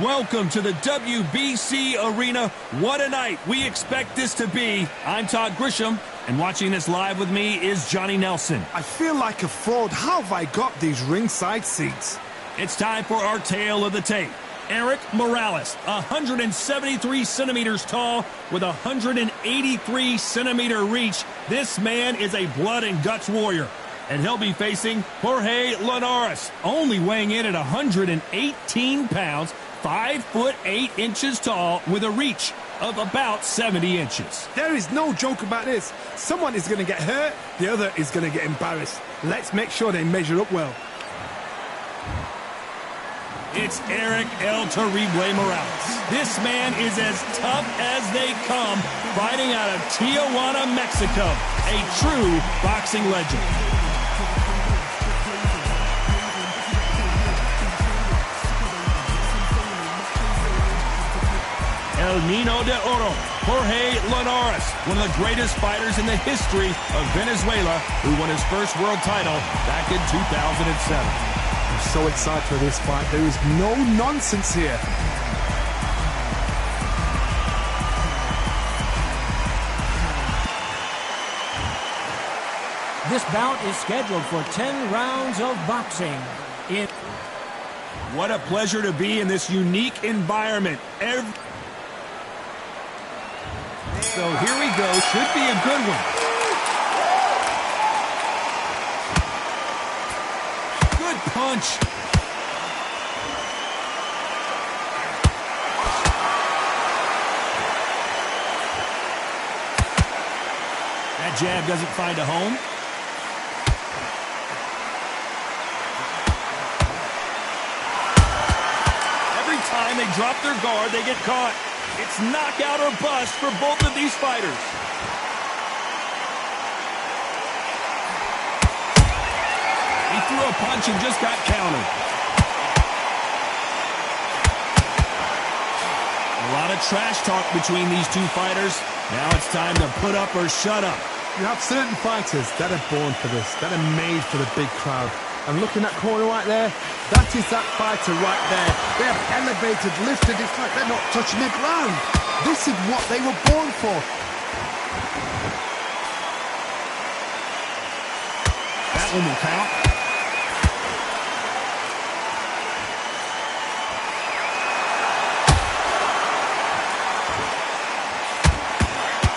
Welcome to the WBC Arena. What a night we expect this to be. I'm Todd Grisham, and watching this live with me is Johnny Nelson. I feel like a fraud. How have I got these ringside seats? It's time for our tale of the tape. Erik Morales, 173 centimeters tall with 183 centimeter reach. This man is a blood and guts warrior. And he'll be facing Jorge Linares, only weighing in at 118 pounds, 5'8" tall, with a reach of about 70 inches. There is no joke about this. Someone is going to get hurt, the other is going to get embarrassed. Let's make sure they measure up well. It's Erik El Terrible Morales. This man is as tough as they come, fighting out of Tijuana, Mexico. A true boxing legend. El Niño de Oro, Jorge Linares, one of the greatest fighters in the history of Venezuela, who won his first world title back in 2007. I'm so excited for this fight. There is no nonsense here. This bout is scheduled for 10 rounds of boxing. What a pleasure to be in this unique environment. So here we go. Should be a good one. Good punch. That jab doesn't find a home. Every time they drop their guard, they get caught. It's knockout or bust for both of these fighters. He threw a punch and just got countered. A lot of trash talk between these two fighters. Now it's time to put up or shut up. You have certain fighters that are born for this, that are made for the big crowd. And looking at that corner right there, that is that fighter right there. They have elevated, lifted, it's like they're not touching the ground. This is what they were born for. That one will count.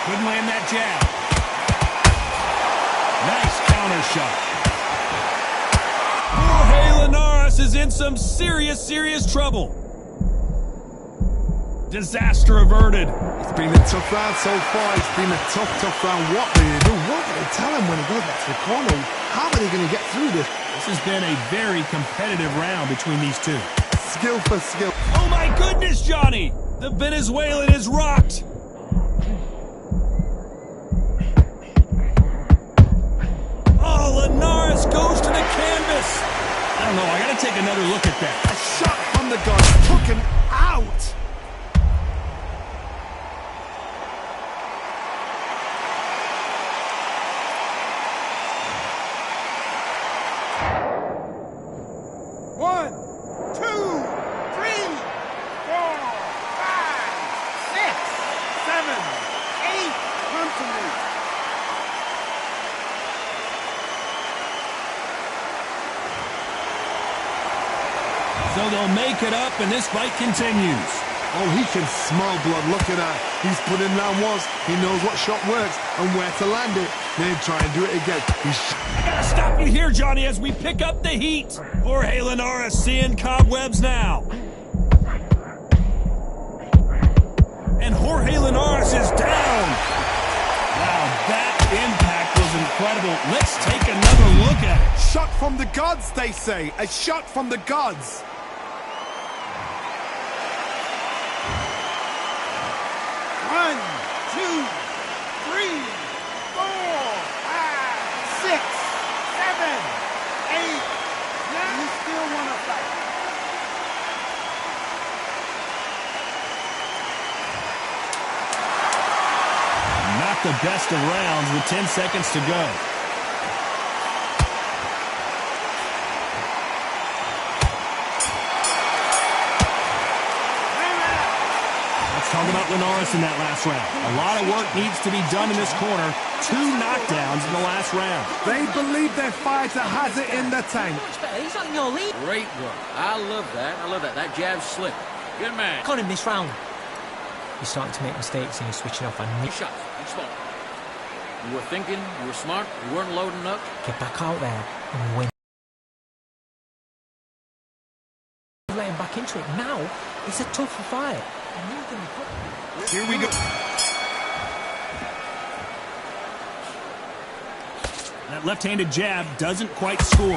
Couldn't land that jab. Nice counter shot. Jorge Linares is in some serious trouble. Disaster averted. It's been a tough round so far. It's been a tough round. What do they do? What do they tell him when he goes back to the corner? How are they going to get through this? This has been a very competitive round between these two. Skill for skill. Oh my goodness, Johnny! The Venezuelan is rocked. Oh, Linares goes to the canvas. I don't know, I gotta take another look at that. A shot from the gun took him out. One, two, three, 4, 5, 6, 7, 8. Come to me. So they'll make it up, and this fight continues. Oh, he can smell blood. Look at that. He's put in round once. He knows what shot works and where to land it. Then try and do it again. I gotta stop you here, Johnny, as we pick up the heat. Jorge Linares seeing cobwebs now. And Jorge Linares is down. Wow, that impact was incredible. Let's take another look at it. Shot from the gods, they say. A shot from the gods. One, two, three, 4, 5, 6, 7, 8. Now you still want to fight. Not the best of rounds with 10 seconds to go. Talk about Linares in that last round. A lot of work needs to be done in this corner. 2 knockdowns in the last round. They believe their fighter has it in the tank. He's not in your league. Great work. I love that. I love that. That jab's slick. Good man. Got him this round. You're starting to make mistakes and you're switching off. Good shots. Good spot. You were thinking. You were smart. You weren't loading up. Get back out there and win. Let him back into it. Now, it's a tougher fight. Here we go. That left-handed jab doesn't quite score.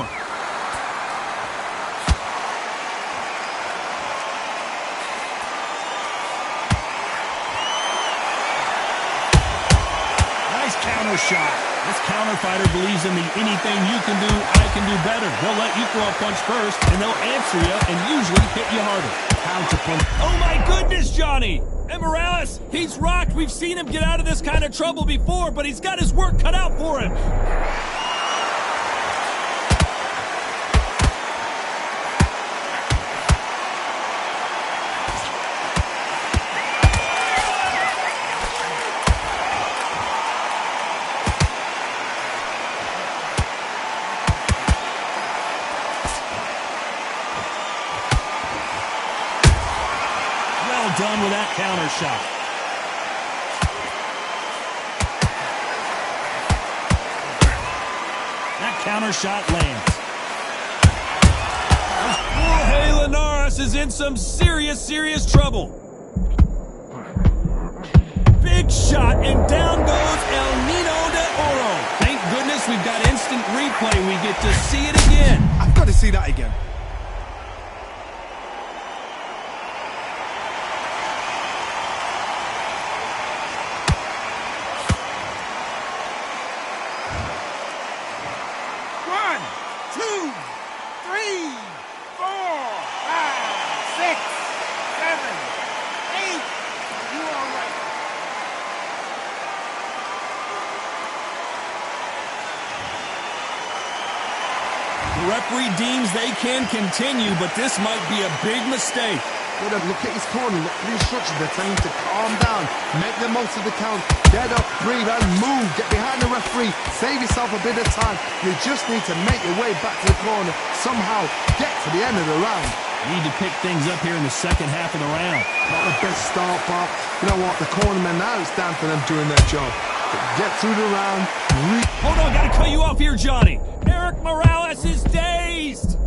Nice counter shot. This counter fighter believes in the anything you can do, I can do better. They'll let you throw a punch first, and they'll answer you and usually hit you harder. Counter punch. Oh my goodness, Johnny! And Morales, he's rocked. We've seen him get out of this kind of trouble before, but he's got his work cut out for him. Done with that counter shot. That counter shot lands. Jorge Linares is in some serious trouble. Big shot, and down goes El Nino de Oro. Thank goodness we've got instant replay. We get to see it again. I've got to see that again. The referee deems they can continue, but this might be a big mistake. Look at his corner, look at the instructions. They're telling him to calm down, make the most of the count, get up, breathe, and move. Get behind the referee, save yourself a bit of time. You just need to make your way back to the corner, somehow get to the end of the round. Need to pick things up here in the second half of the round. Not the best start, but you know what? The cornermen, now it's down to them doing their job. Get through the round. Hold on, gotta cut you off here, Johnny. Erik Morales is dazed.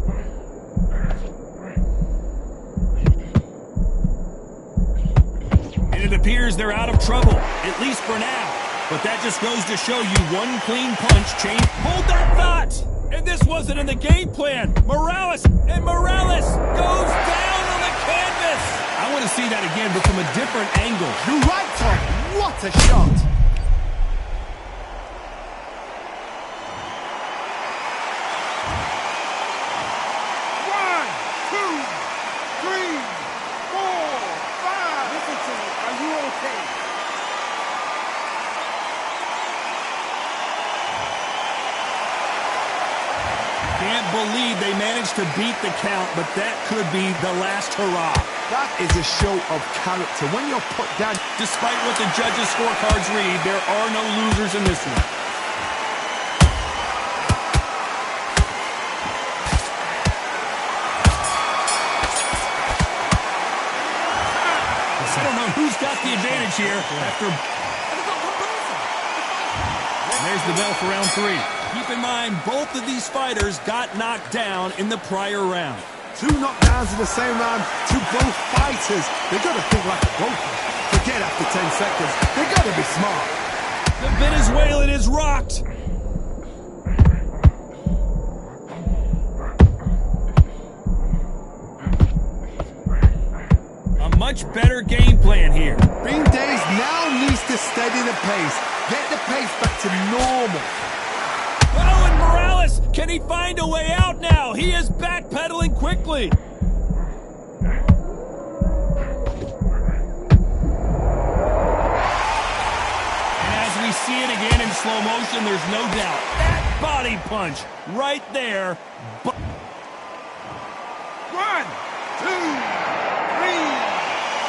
And it appears they're out of trouble, at least for now. But that just goes to show you one clean punch change. Hold that thought! And this wasn't in the game plan. Morales goes down on the canvas. I want to see that again, but from a different angle. You're right, Tom. What a shot. Can't believe they managed to beat the count, but that could be the last hurrah. That is a show of character. When you're put down... Despite what the judges' scorecards read, there are no losers in this one. I don't know who's got the advantage here after... There's the bell for round 3. Keep in mind, both of these fighters got knocked down in the prior round. 2 knockdowns in the same round to both fighters. They got to think like a goalkeeper. Forget after 10 seconds. They got to be smart. The Venezuelan is rocked. A much better game plan here. Being dazed now needs to steady the pace. Get the pace back to normal. Oh, and Morales, can he find a way out now? He is backpedaling quickly. And as we see it again in slow motion, there's no doubt. That body punch right there. 1, 2, 3,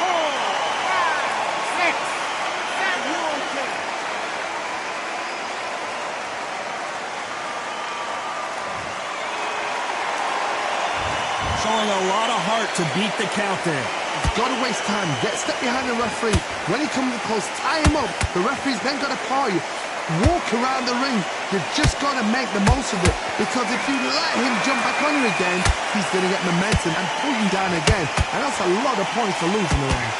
4, 5, showing a lot of heart to beat the count there. He's got to waste time. Get a step behind the referee. When he comes close, tie him up. The referee's then got to paw you. Walk around the ring. You've just got to make the most of it. Because if you let him jump back on you again, he's going to get momentum and pull you down again. And that's a lot of points to lose in the ring.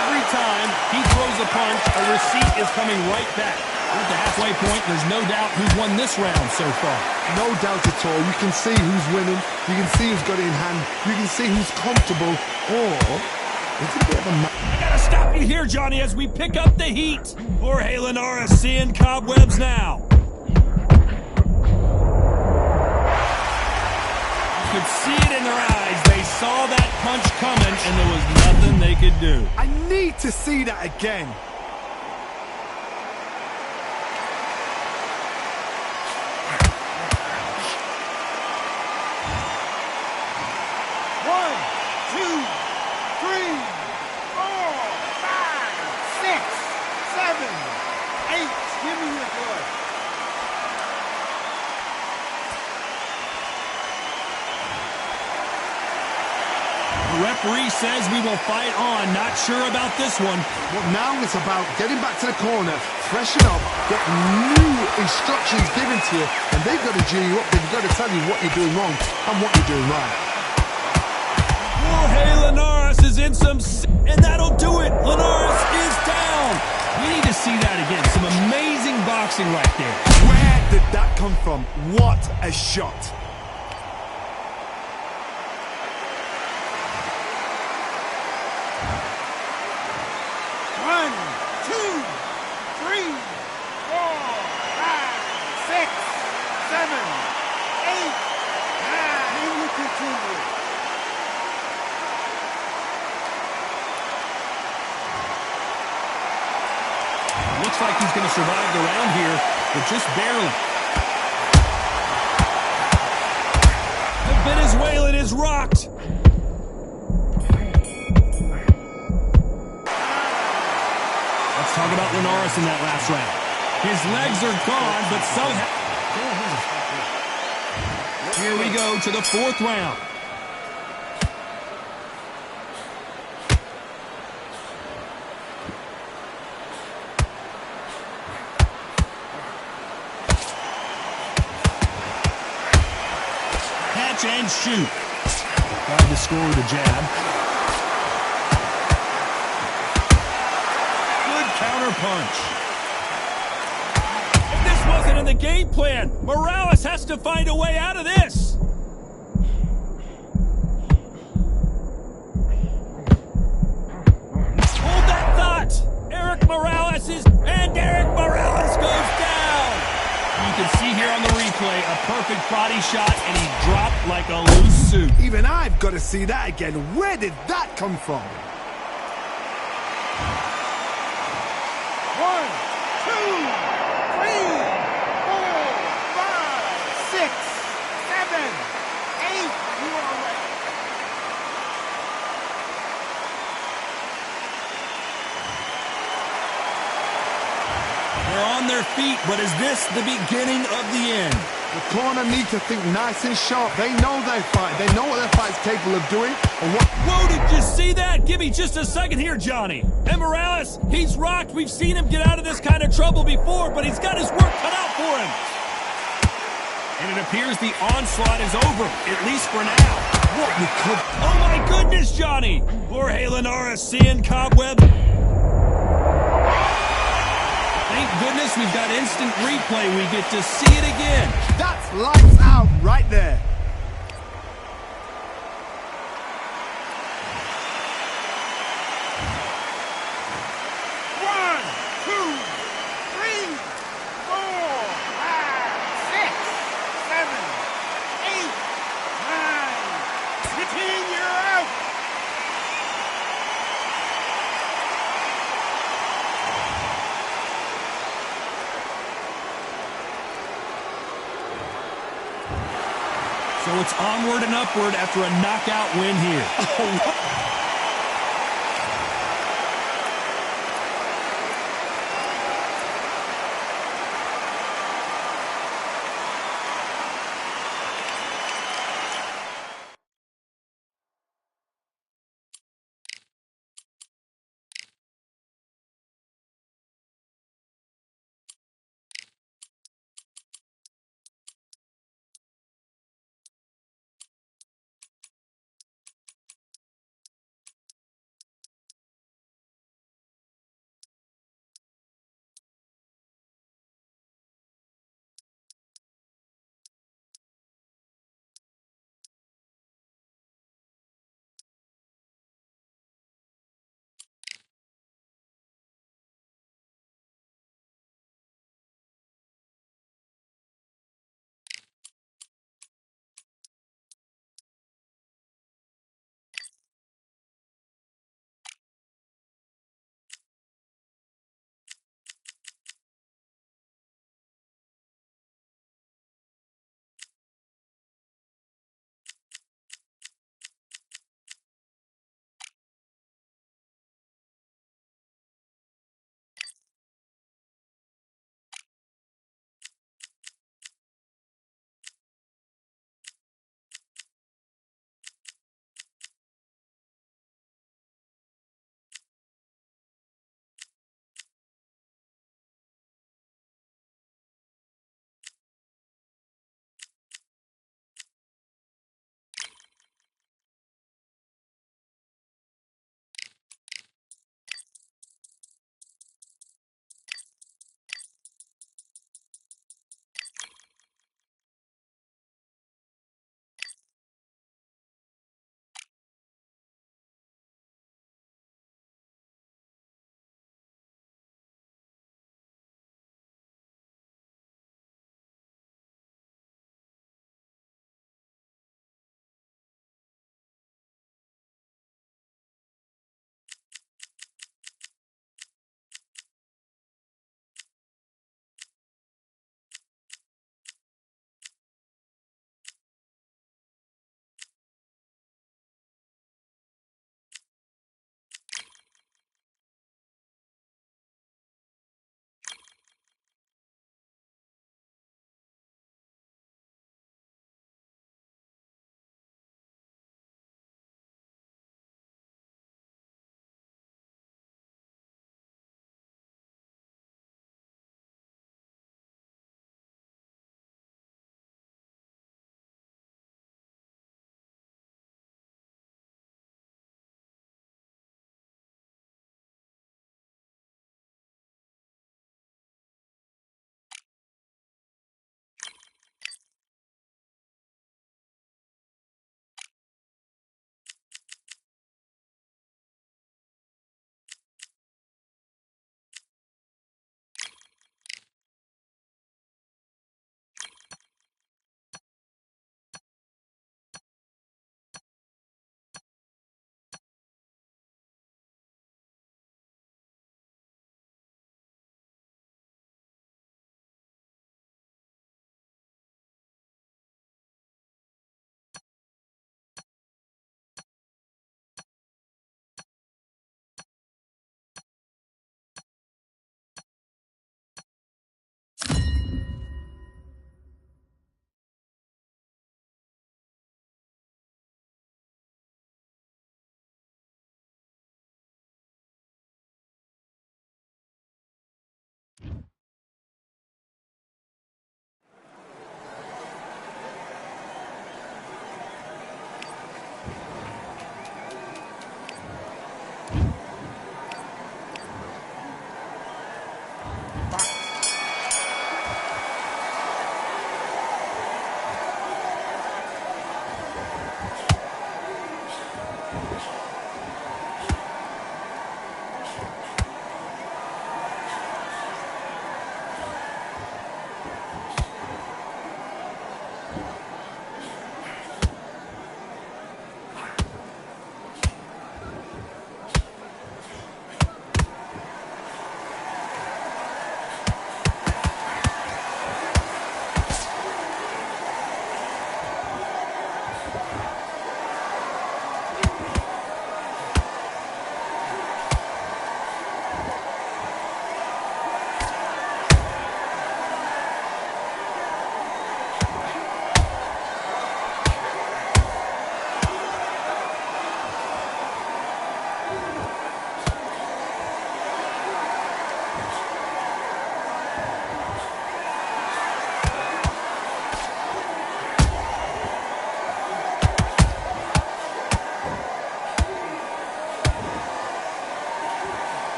Every time he throws a punch, a receipt is coming right back. At the halfway point, there's no doubt who's won this round so far. No doubt at all. You can see who's winning. You can see who's got it in hand. You can see who's comfortable. Or it's a bit of a... I gotta stop you here, Johnny, as we pick up the heat. Jorge Linares seeing cobwebs now. You could see it in their eyes. They saw that punch coming, and there was nothing they could do. I need to see that again. The referee says we will fight on. Not sure about this one. Well, now it's about getting back to the corner, freshen up, get new instructions given to you, and they've got to G you up. They've got to tell you what you're doing wrong and what you're doing right. Jorge Linares is in some... and that'll do it. Linares is down. We need to see that again. Some amazing boxing right there. Where did that come from? What a shot. Looks like he's going to survive the round here, but just barely. The Venezuelan is rocked. Let's talk about Linares in that last round. His legs are gone, but somehow... Here we go to the fourth round. Catch and shoot. Tried to score with a jab. Good counter punch. If this wasn't in the game plan, Morales has to find a way out of this. Hold that thought. Eric Morales is... and Eric Morales goes down. You can see here on the replay a perfect body shot, and he dropped like a loose suit. Even I've got to see that again. Where did that come from? 1, 2, 3, 4, 5, 6, 7, 8. You are right. They're on their feet, but is this the beginning of the end? The corner need to think nice and sharp. They know their fight. They know what their fight's capable of doing. And what... Whoa, did you see that? Give me just a second here, Johnny. And Morales, he's rocked. We've seen him get out of this kind of trouble before, but he's got his work cut out for him. And it appears the onslaught is over, at least for now. What you could... Oh, my goodness, Johnny. Jorge Linares seeing cobweb. Thank goodness we've got instant replay. We get to see it again. That's lights out right there. So it's onward and upward after a knockout win here.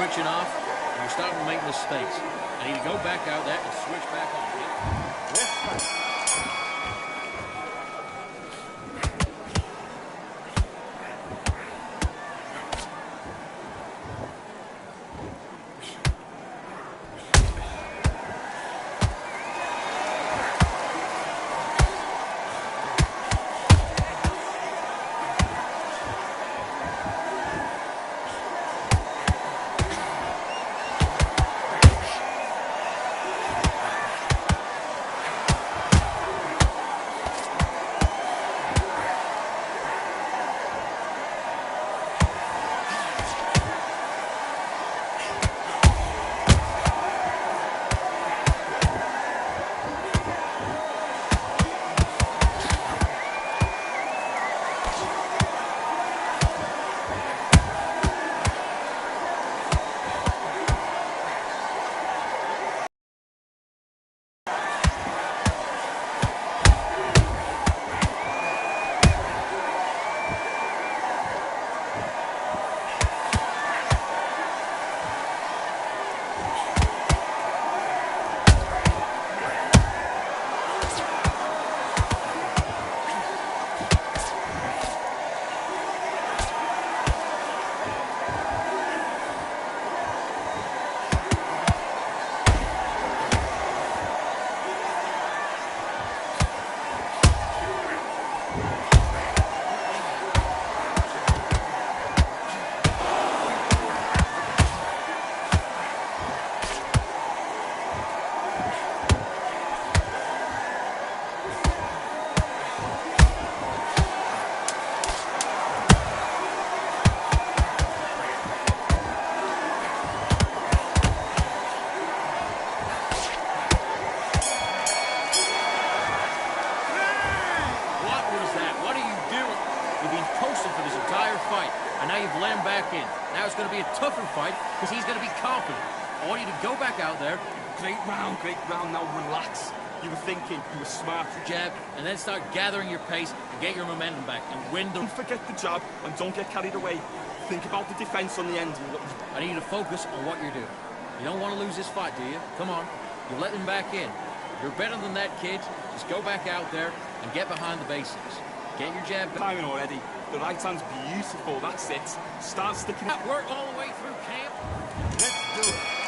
switching off, and you're starting to make mistakes. I need to go back out there and switch back on. And now you've let him back in. Now it's going to be a tougher fight because he's going to be confident. I want you to go back out there. Great round, now relax. You were thinking, you were smart. Jab, and then start gathering your pace and get your momentum back and win them. Don't forget the jab and don't get carried away. Think about the defense on the end. I need you to focus on what you're doing. You don't want to lose this fight, do you? Come on. You let him back in. You're better than that, kid. Just go back out there and get behind the basics. Get your jab. Timing already. The right hand's beautiful, that's it. Start sticking it. Work all the way through camp. Let's do it.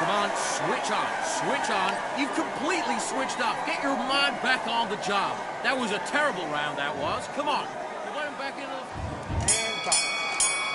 Come on, switch on, switch on. You've completely switched off. Get your mind back on the job. That was a terrible round, that was. Come on. You let him back into the... And back.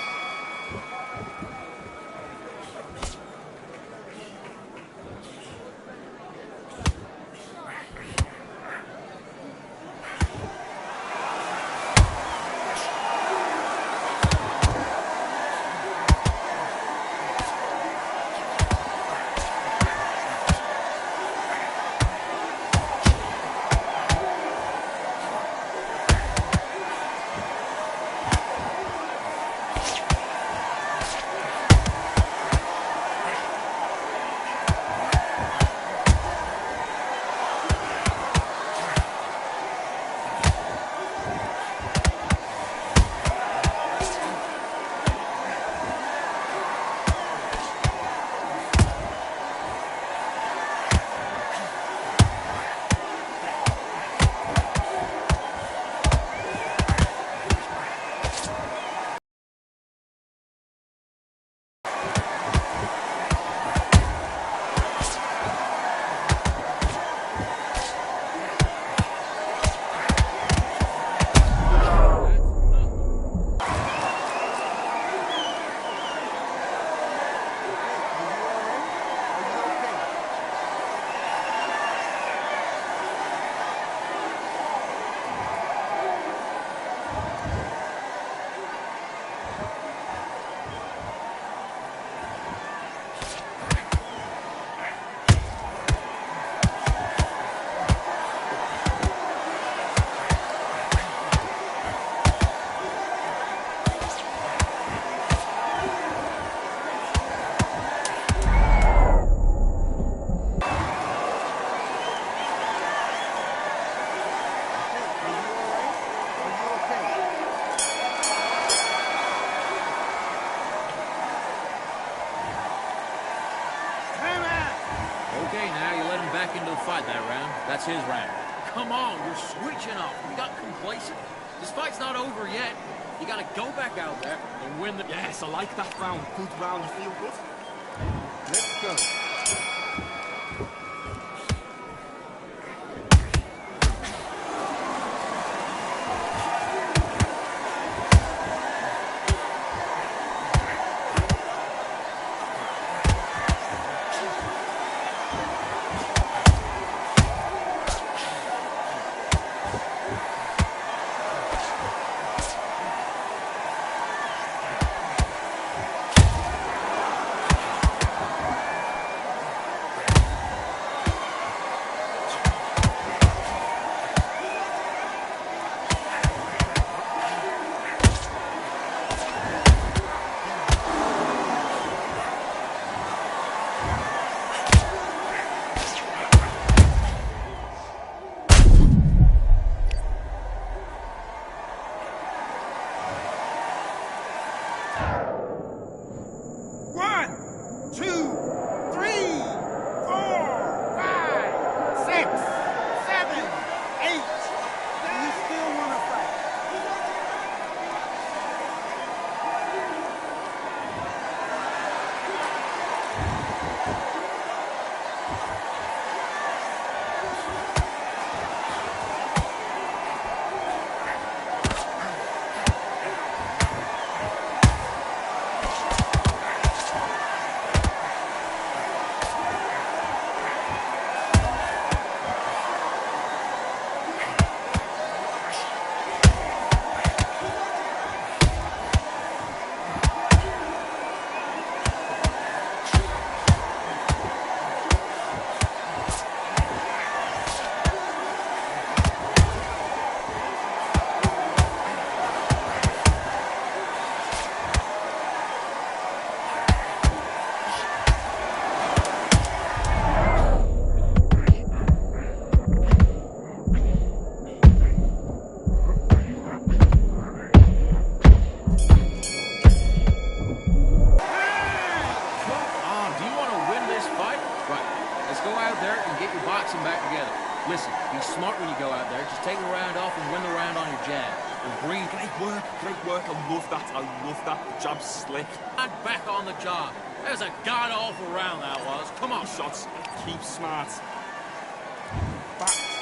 his round. Come on, you're switching up. You got complacent. This fight's not over yet. You got to go back out there and win the... Yes, I like that round. Good round. You feel good? Let's go. Listen, be smart when you go out there. Just take the round off and win the round on your jab. And breathe. Great work. I love that. I love that. The jab's slick. And back on the job. That was a god-awful round, that was. Come on. Shots. Keep smart. Back.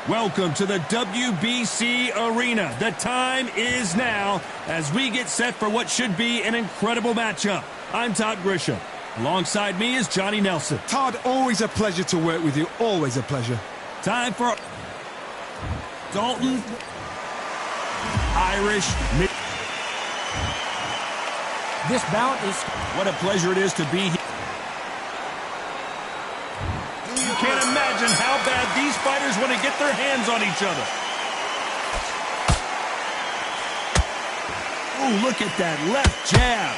Welcome to the WBC Arena. The time is now as we get set for what should be an incredible matchup. I'm Todd Grisham. Alongside me is Johnny Nelson. Todd, always a pleasure to work with you. Always a pleasure. Time for Dalton Irish. This bout is... What a pleasure it is to be here. You can't imagine how bad these fighters want to get their hands on each other. Oh, look at that left jab.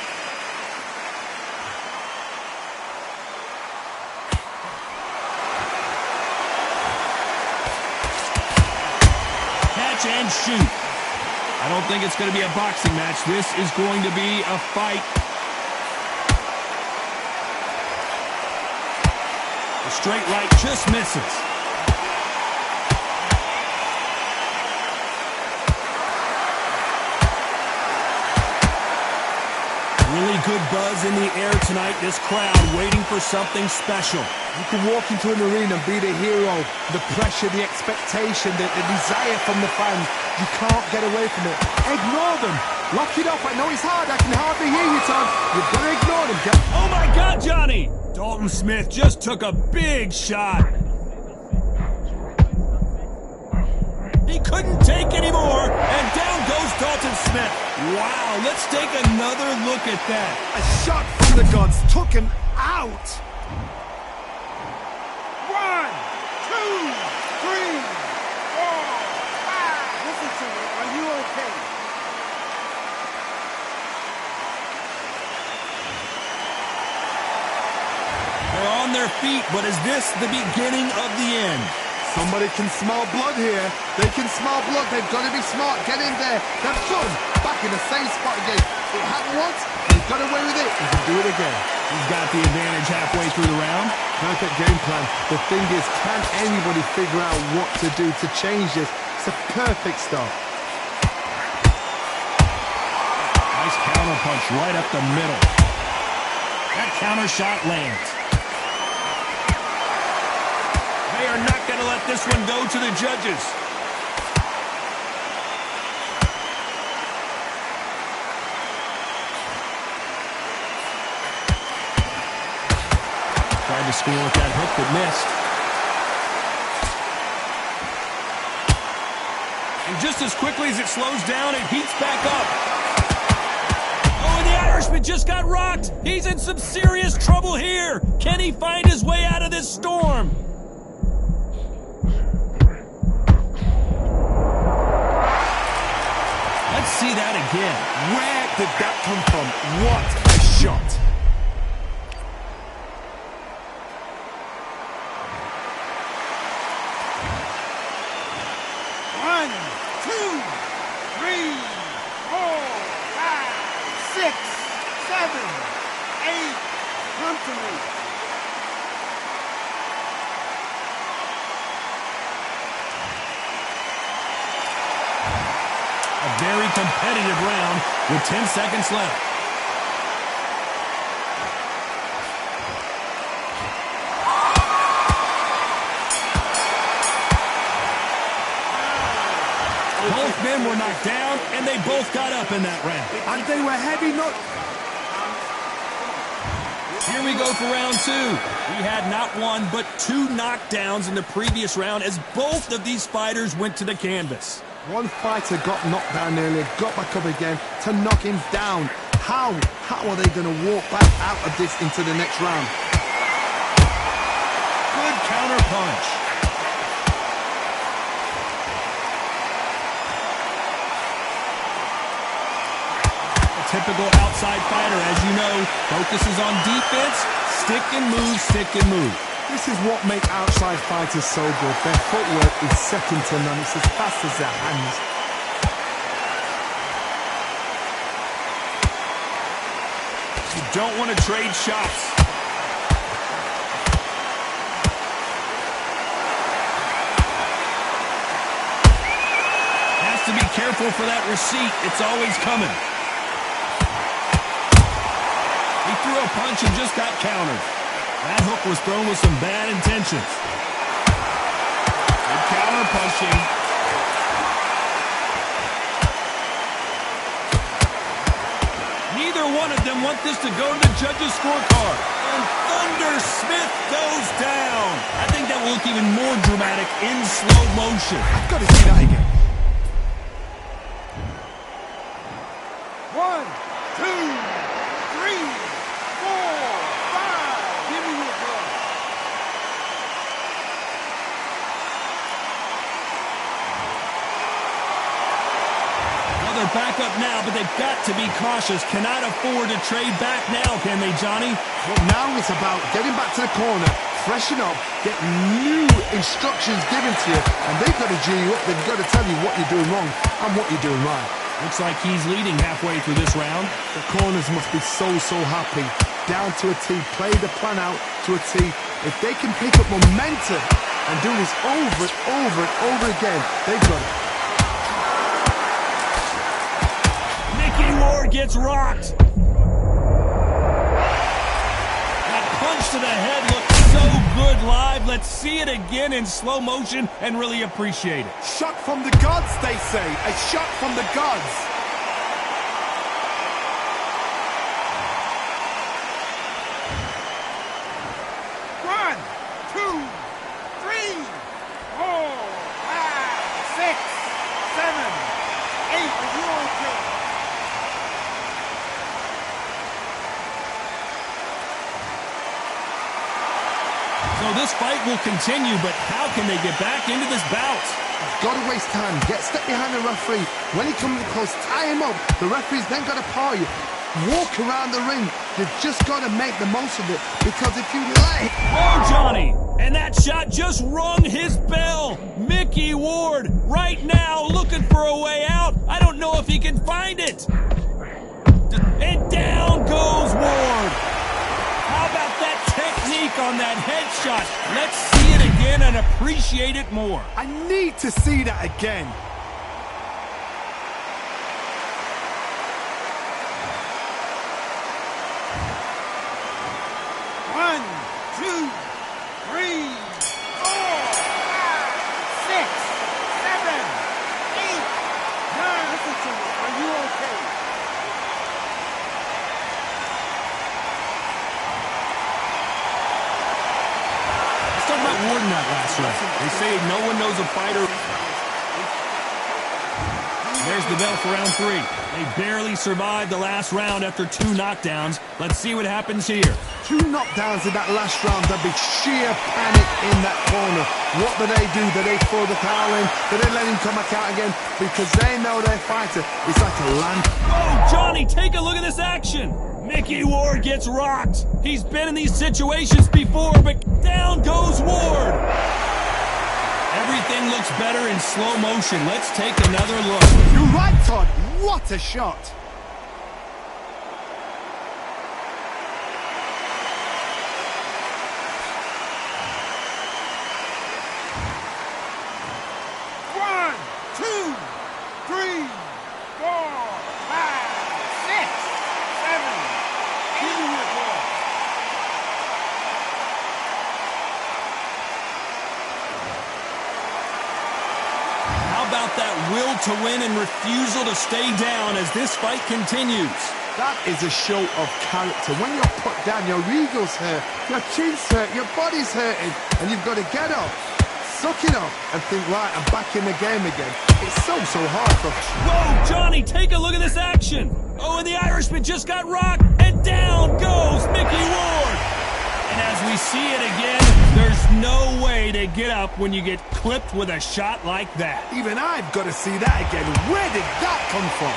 Catch and shoot. I don't think it's going to be a boxing match. This is going to be a fight. The straight right just misses. Really good buzz in the air tonight. This crowd waiting for something special. You can walk into an arena and be the hero. The pressure, the expectation, the desire from the fans. You can't get away from it. Ignore them. Lock it up. I know it's hard. I can hardly hear you, Tom. You've got to ignore them. Oh, my God, Johnny! Dalton Smith just took a big shot. He couldn't take any more, and down goes Dalton Smith. Wow, let's take another look at that. A shot from the gods took him out. 1, 2, 3, 4, 5. Listen to me. Are you okay? They're on their feet, but is this the beginning of the end? Somebody can smell blood here. They can smell blood. They've got to be smart. Get in there. They're done. Back in the same spot again. It happened once. He's got away with it. He can do it again. He's got the advantage halfway through the round. Perfect game plan. The thing is, can anybody figure out what to do to change this? It's a perfect start. Nice counter punch right up the middle. That counter shot lands. They are not going to let this one go to the judges. Tried to score with that hook that missed. And just as quickly as it slows down, it heats back up. Oh, and the Irishman just got rocked. He's in some serious trouble here. Can he find his way out of this storm? Let's see that again. Where did that come from? What a shot. One, 2, 3, 4, 5, 6, 7, 8. Come to me. A very competitive round with 10 seconds left. Both men were knocked down, and they both got up in that round. And they were heavy, not... Here we go for round 2. We had not one, but 2 knockdowns in the previous round as both of these fighters went to the canvas. One fighter got knocked down earlier, got back up again to knock him down. How are they going to walk back out of this into the next round? Good counter punch. A typical outside fighter, as you know, focuses on defense, stick and move, stick and move. This is what makes outside fighters so good. Their footwork is second to none. It's as fast as their hands. You don't want to trade shots. Has to be careful for that receipt. It's always coming. He threw a punch and just got countered. That hook was thrown with some bad intentions. Good counter. counter-punching. Neither one of them want this to go to the judges' scorecard. And Thunder Smith goes down. I think that will look even more dramatic in slow motion. I've got to see that again. 1, 2, 3, 4, 5. Give me your blood. Well, they're back up now, but they've got to be cautious. Cannot afford to trade back now, can they, Johnny? Well, now it's about getting back to the corner, freshen up, get new instructions given to you, and they've got to G you up. They've got to tell you what you're doing wrong and what you're doing right. Looks like he's leading halfway through this round. The corners must be so happy. Down to a T, play the plan out to a T. If they can pick up momentum and do this over and over and over again, they've got it. Mickey Ward gets rocked. That punch to the head looked so good live. Let's see it again in slow motion and really appreciate it. Shot from the gods, they say. A shot from the gods. One, 2, 3, 4, 5, 6, 7, 8. Are you okay? So this fight will continue, but how can they get back into this bout? Got to waste time. Get step behind the referee. When he comes close, tie him up. The referee's then got to paw you. Walk around the ring. You've just got to make the most of it. Because if you let... Oh, Johnny! And that shot just rung his bell. Mickey Ward, right now, looking for a way out. I don't know if he can find it. And down goes Ward. How about that technique on that headshot? Let's see it again and appreciate it more. I need to see that again. One, 2, 3, 4, 5, 6, 7, 8, 9. Listen to me. Are you okay? Let's talk about Ward in that last round. They say no one knows a fighter. There's the bell for round 3. They barely survived the last round after 2 knockdowns. Let's see what happens here. 2 knockdowns in that last round. There'll be sheer panic in that corner. What do? Do they throw the towel in? Do they let him come back out again? Because they know their fighter. It's like a land. Oh, Johnny, take a look at this action. Mickey Ward gets rocked. He's been in these situations before, but down goes Ward. Everything looks better in slow motion. Let's take another look. You're right, Todd. What a shot. One, 2, 3, 4, 5, 6, 7, 8. How about that will to win and refusal to stay down as this fight continues? That is a show of character. When you're put down, your ego's hurt, your chin's hurt, your body's hurting, and you've got to get up, suck it up, and think, right, I'm back in the game again. It's so hard for... Whoa, Johnny, take a look at this action. Oh, and the Irishman just got rocked, and down goes Mickey Ward. And as we see it again, there's no way to get up when you get clipped with a shot like that. Even I've got to see that again. Where did that come from?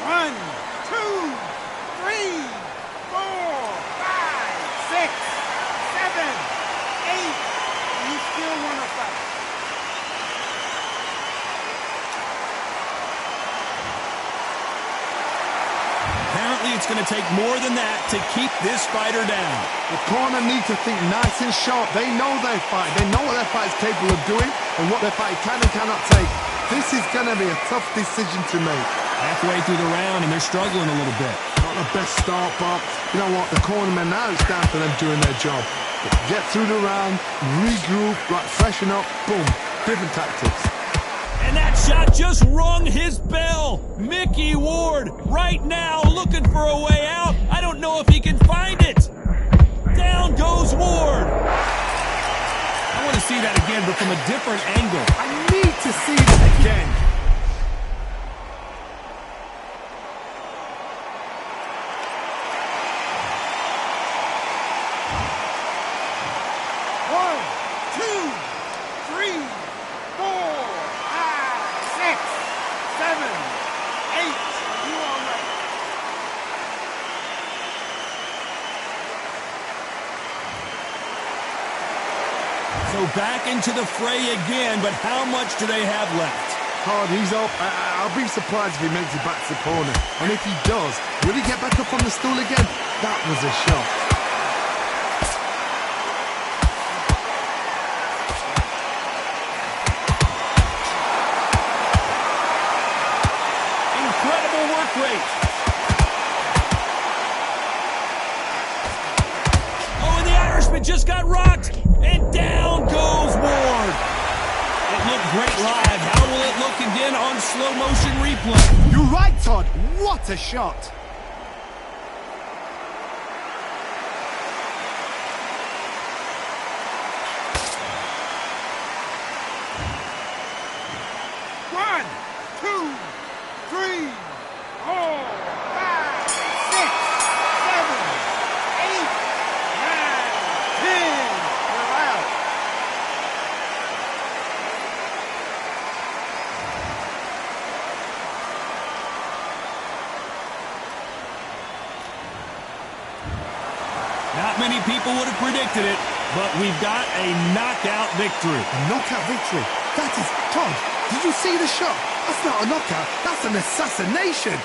One, 2, 3, 4, 5, 6, 7, 8. You still want to fight? Unfortunately, it's going to take more than that to keep this fighter down. The corner need to think nice and sharp. They know their fight. They know what their fight is capable of doing and what their fight can and cannot take. This is going to be a tough decision to make. Halfway through the round, and they're struggling a little bit. Not the best start, Bob. You know what? The cornermen, now it's down to them doing their job. Get through the round, regroup, right, freshen up, boom. Different tactics. And that shot just rung his bell. Mickey Ward right now looking for a way out. I don't know if he can find it. Down goes Ward. I want to see that again, but from a different angle. I need to see that again. One, two, three, four, five, six, seven, eight. You all right? So back into the fray again, but how much do they have left? Hard, he's up. I'll be surprised if he makes it back to the corner. And if he does, will he get back up on the stool again? That was a shot. Incredible work rate. Oh, and the Irishman just got rocked. And down goes Ward. It looked great live. How will it look again on slow motion replay? You're right, Todd. What a shot. One, two, three, four, five, six, seven, eight, nine, 10. You're out. Not many people would have predicted it, but we've got a knockout victory. A knockout victory. That is, Todd, did you see the shot? That's not a knockout. That's an assassination.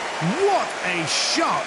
What a shot.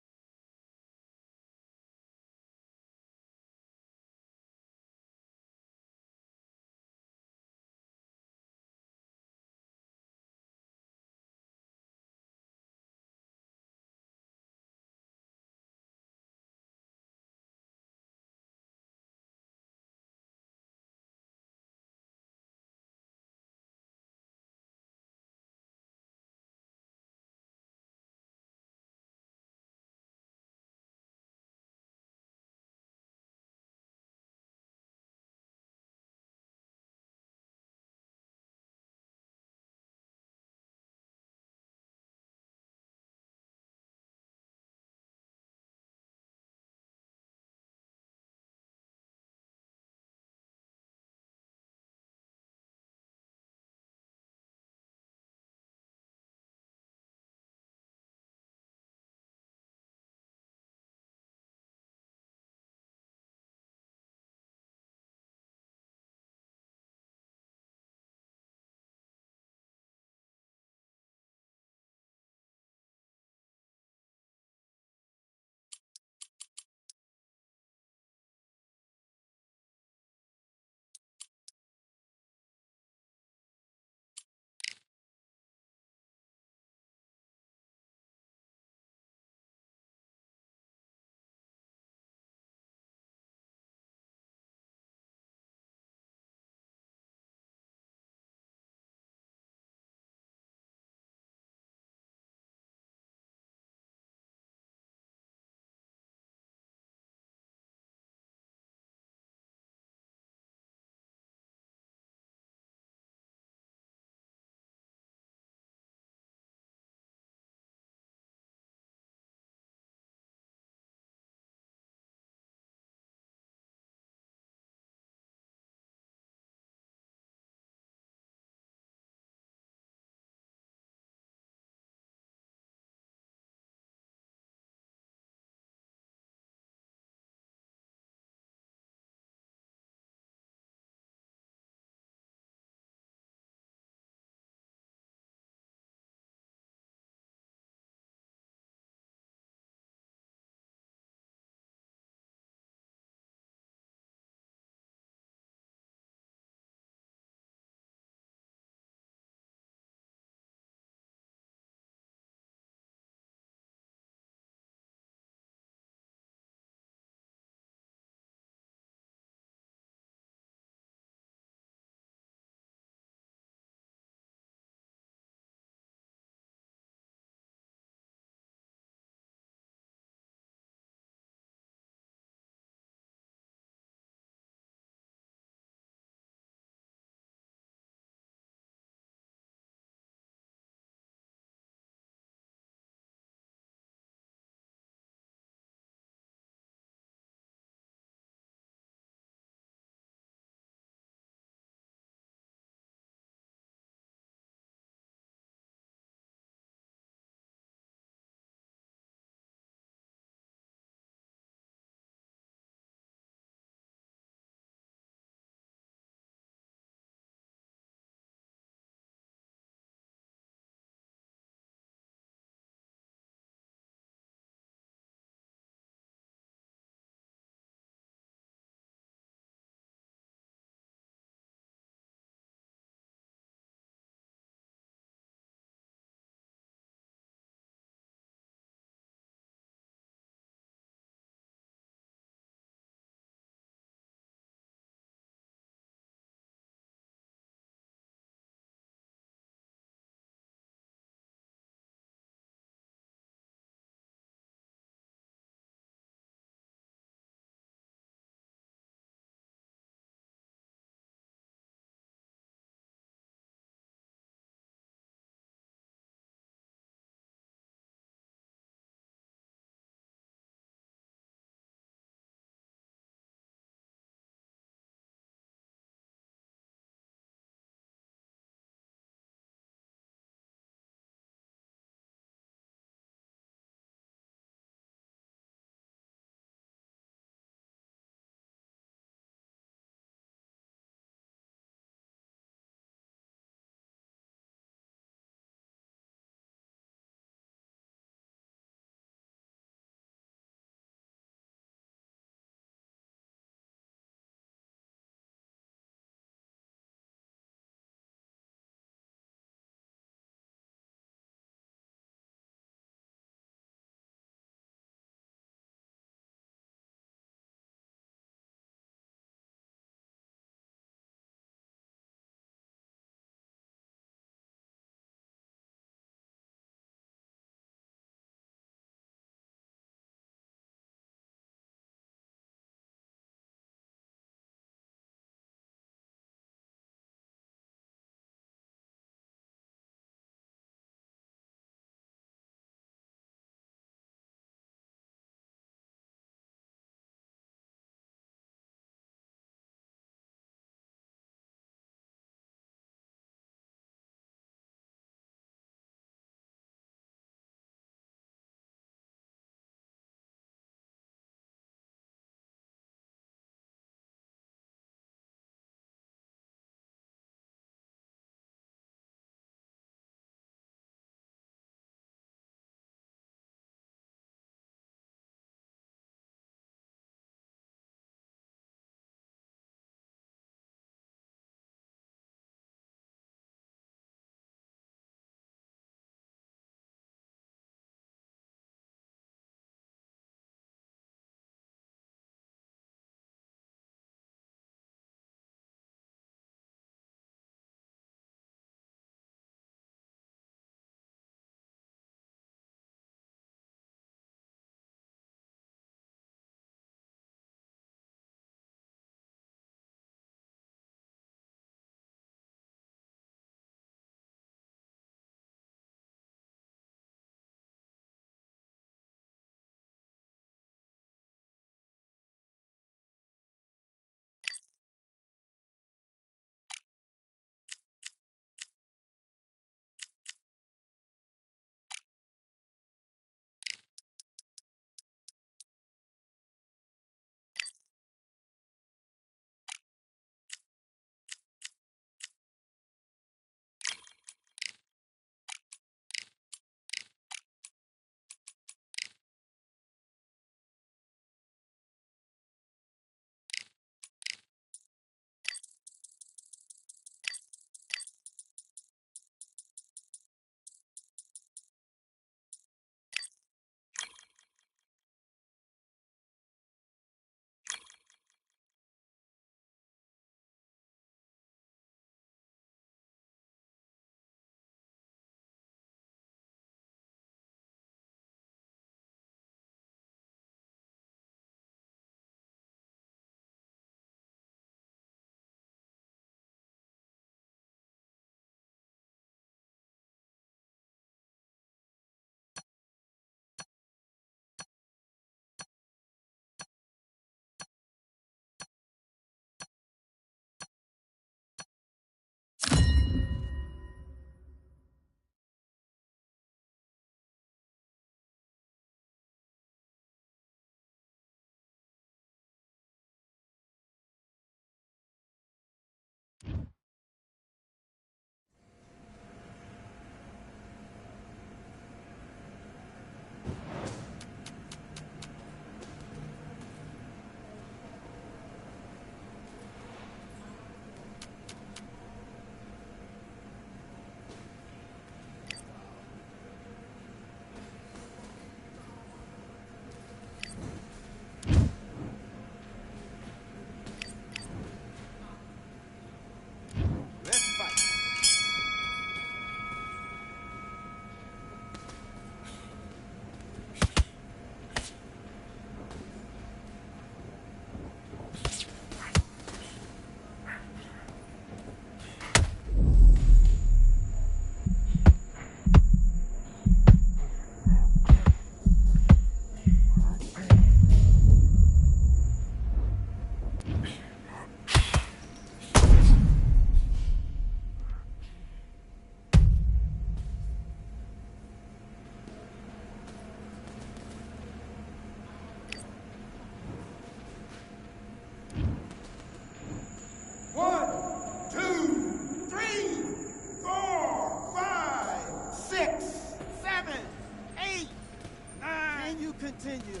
Continue.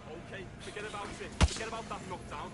Okay, forget about it. Forget about that knockdown.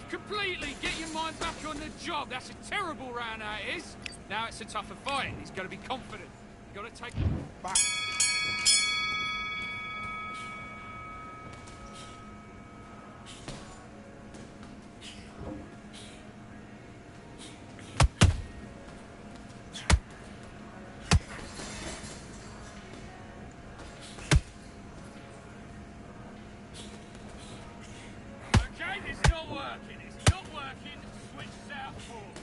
Completely get your mind back on the job. That's a terrible round, that is. Now it's a tougher fight. He's got to be confident. You've got to take back. Okay, it's not working. Switch southpaw.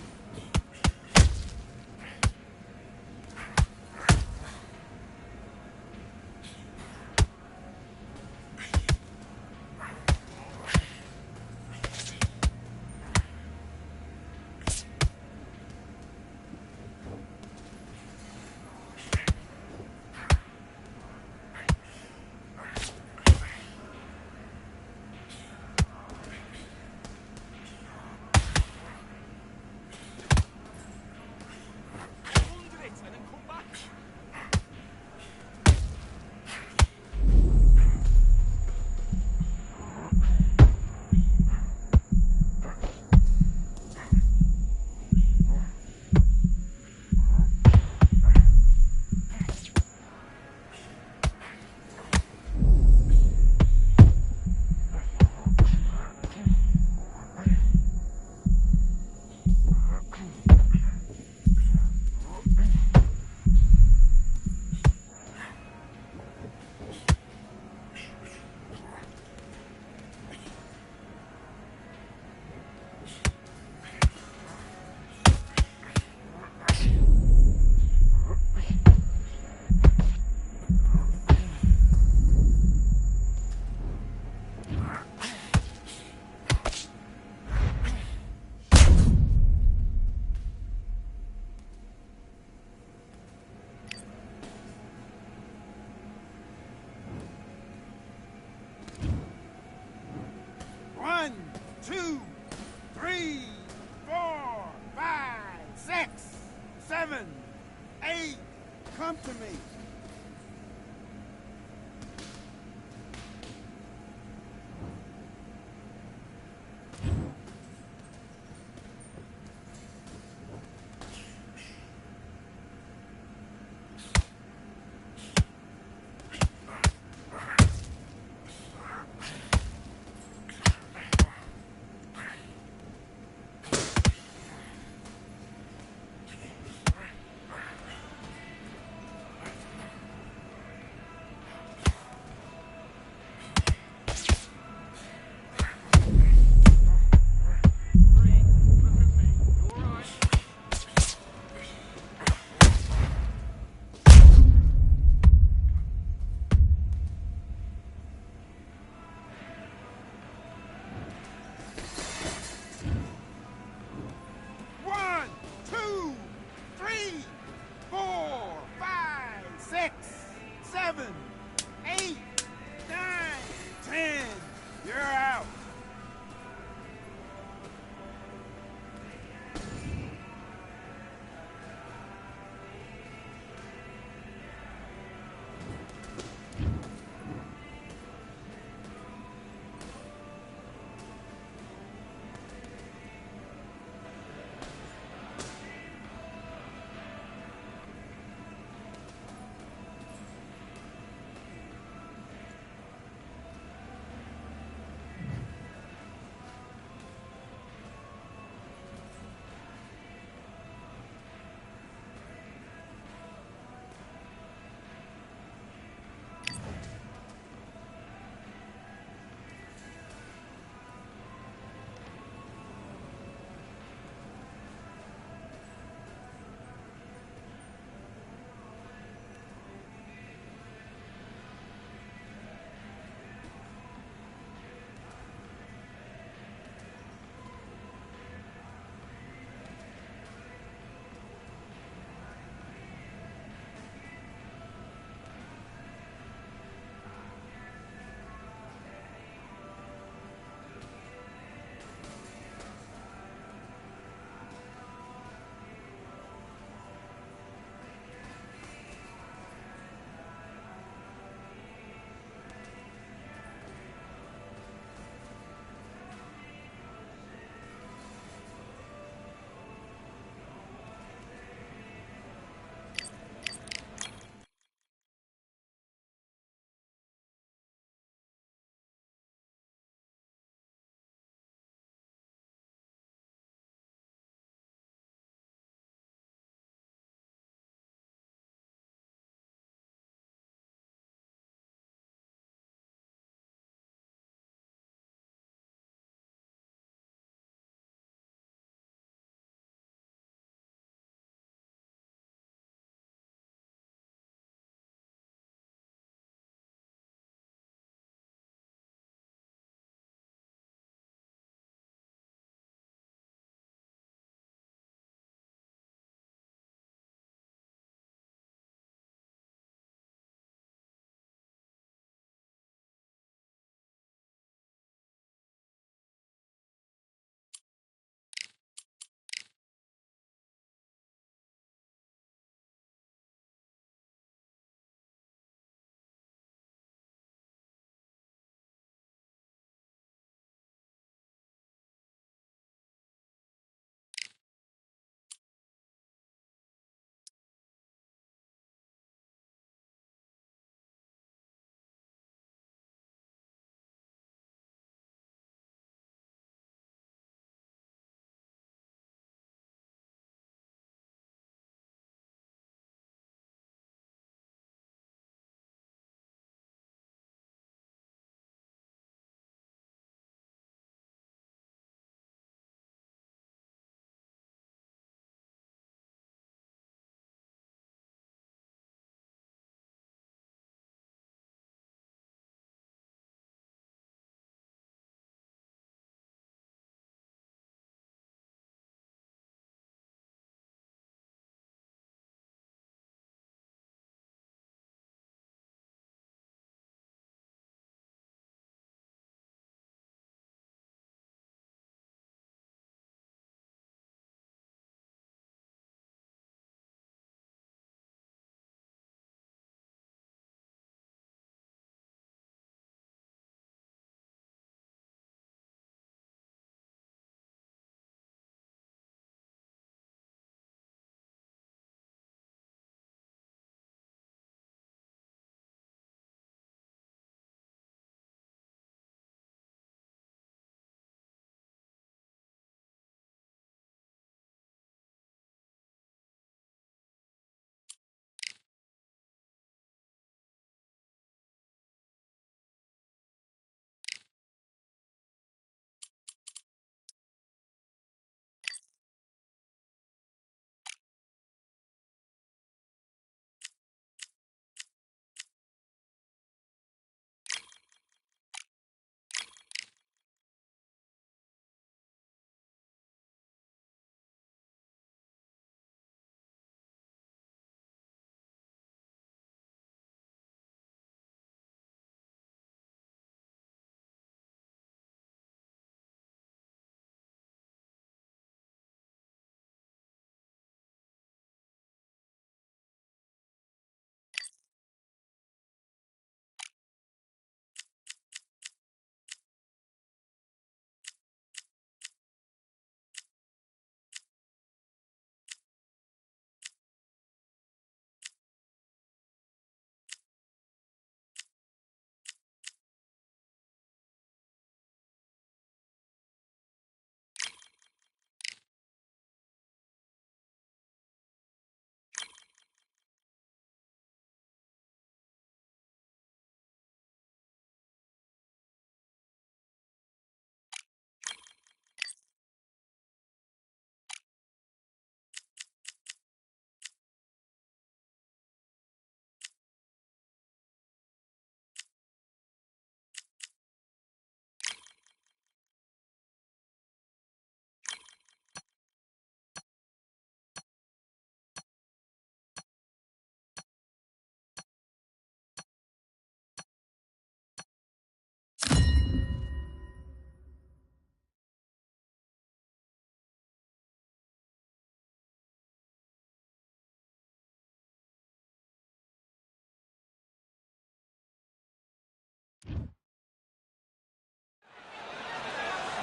me.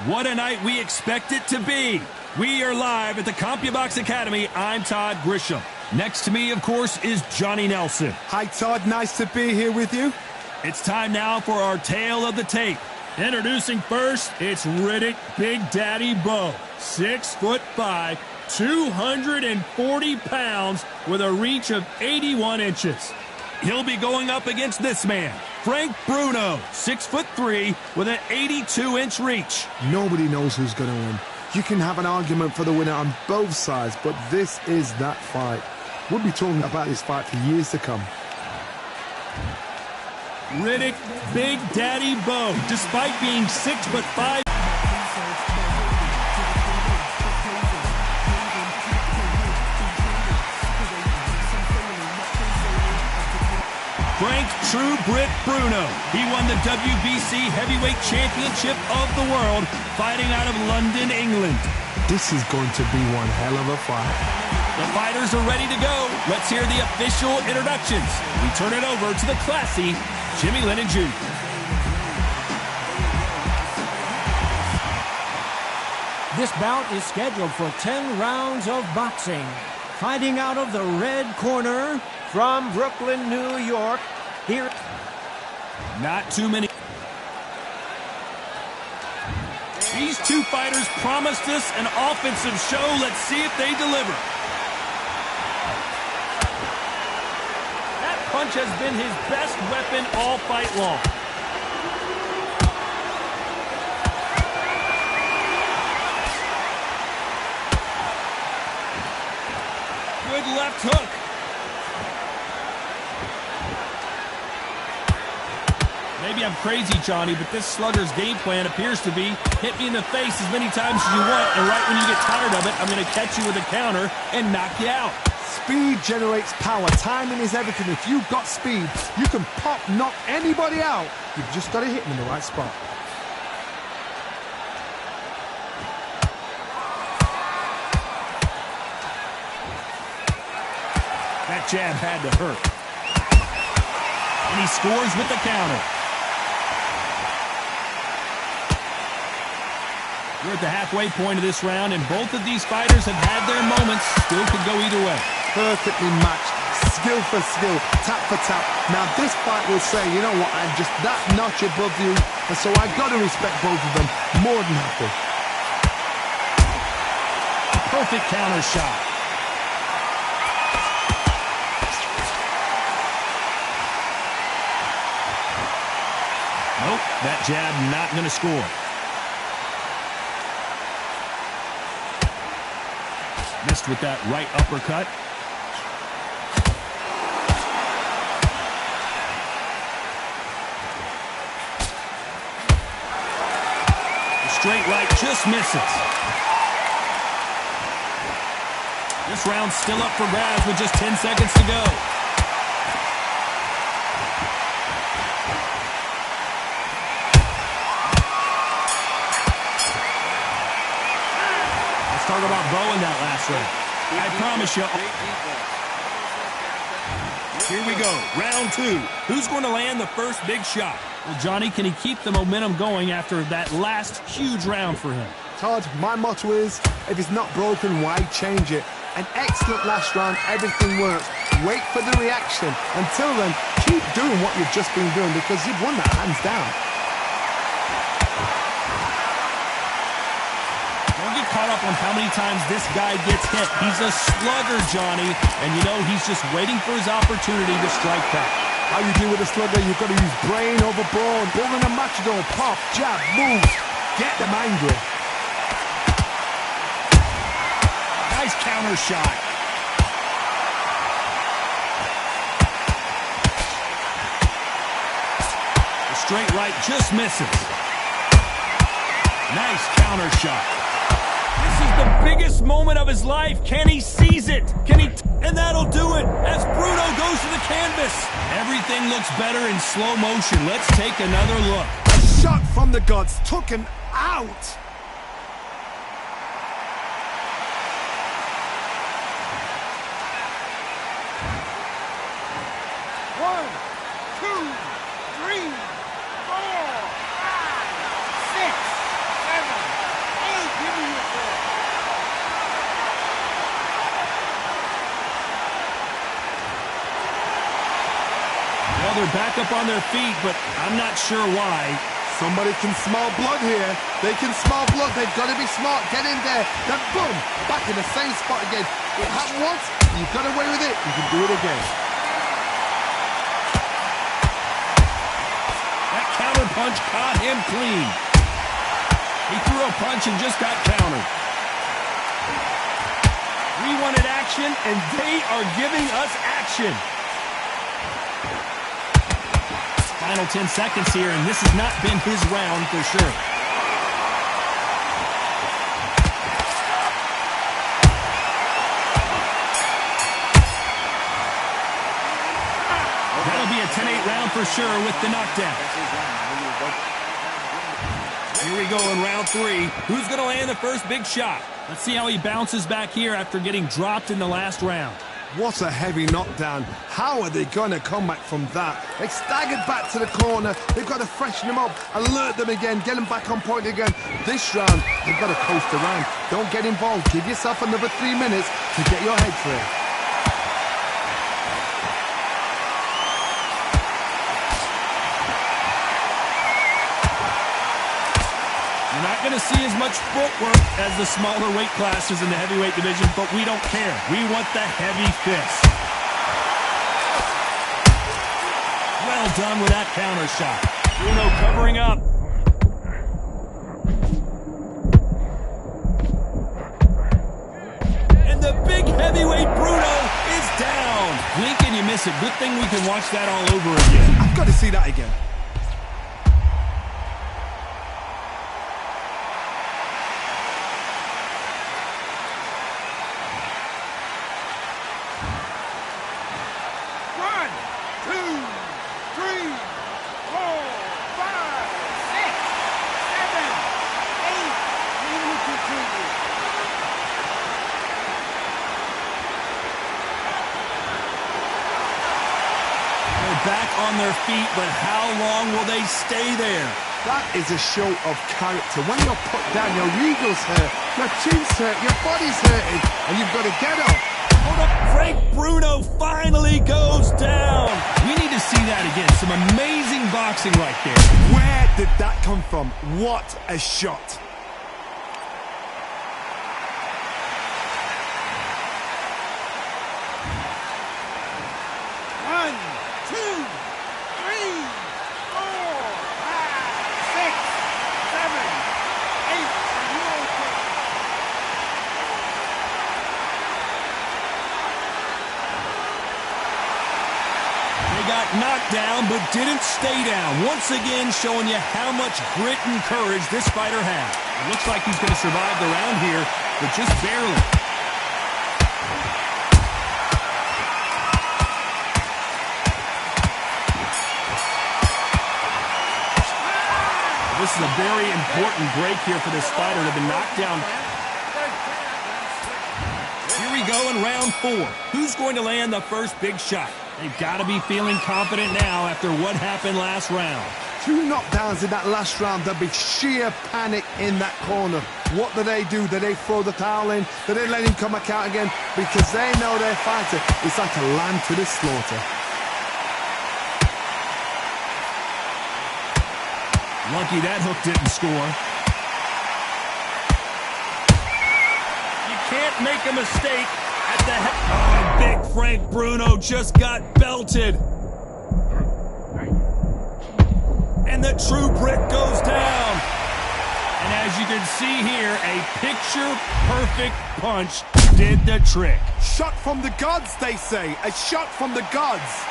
What a night we expect it to be. We are live at the CompuBox Academy. I'm Todd Grisham. Next to me, of course, is Johnny Nelson. Hi, Todd. Nice to be here with you. It's time now for our tale of the tape. Introducing first, it's Riddick Big Daddy Bowe. 6'5", 240 pounds with a reach of 81 inches. He'll be going up against this man, Frank Bruno, 6'3", with an 82-inch reach. Nobody knows who's going to win. You can have an argument for the winner on both sides, but this is that fight. We'll be talking about this fight for years to come. Riddick Big Daddy Bowe, despite being 6'5", Frank True Brit Bruno. He won the WBC Heavyweight Championship of the world fighting out of London, England. This is going to be one hell of a fight. The fighters are ready to go. Let's hear the official introductions. We turn it over to the classy Jimmy Lennon Jr. This bout is scheduled for 10 rounds of boxing. Fighting out of the red corner from Brooklyn, New York. Here. Not too many. These two fighters promised us an offensive show. Let's see if they deliver. That punch has been his best weapon all fight long. Good left hook. Maybe I'm crazy, Johnny, but this slugger's game plan appears to be hit me in the face as many times as you want, and right when you get tired of it, I'm going to catch you with a counter and knock you out. Speed generates power. Timing is everything. If you've got speed, you can knock anybody out. You've just got to hit them in the right spot. That jab had to hurt. And he scores with the counter. We're at the halfway point of this round, and both of these fighters have had their moments. Still could go either way. Perfectly matched. Skill for skill. Tap for tap. Now this fight will say, you know what, I'm just that notch above you, and so I've got to respect both of them. More than happy. A perfect counter shot. Nope, that jab not going to score. Missed with that right uppercut. The straight right just misses. This round's still up for grabs with just 10 seconds to go. Talk about Bowe in that last round. I promise you. Here we go, round two. Who's going to land the first big shot? Well, Johnny, can he keep the momentum going after that last huge round for him? Todd, my motto is, if it's not broken, why change it? An excellent last round, everything works. Wait for the reaction. Until then, keep doing what you've just been doing because you've won that hands down. Caught up on how many times this guy gets hit. He's a slugger, Johnny, and you know he's just waiting for his opportunity to strike back. How you deal with a slugger, you've got to use brain over brawn, building a matador, pop, jab, moves, get them angry. Nice counter shot. The straight right just misses. Nice counter shot. This is the biggest moment of his life. Can he seize it? Can he? And that'll do it as Bruno goes to the canvas. Everything looks better in slow motion. Let's take another look. A shot from the gods took him out. One, two, three, four. Well, they're back up on their feet, but I'm not sure why. Somebody can smell blood here. They can smell blood. They've got to be smart. Get in there. Then boom, back in the same spot again. It happened once. You got away with it. You can do it again. That counter punch caught him clean. He threw a punch and just got countered. We wanted action, and they are giving us action. Final 10 seconds here, and this has not been his round for sure. That'll be a 10-8 round for sure with the knockdown. Here we go in round 3. Who's going to land the first big shot? Let's see how he bounces back here after getting dropped in the last round. What a heavy knockdown. How are they going to come back from that? They staggered back to the corner. They've got to freshen them up, alert them again, get them back on point again. This round, they've got to coast around. Don't get involved. Give yourself another 3 minutes to get your head clear. You're not going to see as much footwork as the smaller weight classes in the heavyweight division, but we don't care. We want the heavy fist. Well done with that counter shot. Bruno covering up. And the big heavyweight Bruno is down. Blink and you miss it. Good thing we can watch that all over again. I've got to see that again. Back on their feet, but how long will they stay there? That is a show of character. When you're put down, your ego's hurt, your chin's hurt, your body's hurting, and you've got to get up. Hold up, Frank Bruno finally goes down. We need to see that again. Some amazing boxing right there. Where did that come from? What a shot. Got knocked down, but didn't stay down. Once again, showing you how much grit and courage this fighter has. It looks like he's going to survive the round here, but just barely. This is a very important break here for this fighter to be knocked down. Here we go in round 4. Who's going to land the first big shot? They've got to be feeling confident now after what happened last round. 2 knockdowns in that last round. There'll be sheer panic in that corner. What do? Do they throw the towel in? Do they let him come back out again? Because they know their fighter is like a lamb to the slaughter. Lucky that hook didn't score. You can't make a mistake at the head. Oh, big Frank Bruno just got belted. And the true brick goes down. And as you can see here, a picture-perfect punch did the trick. Shot from the gods, they say. A shot from the gods.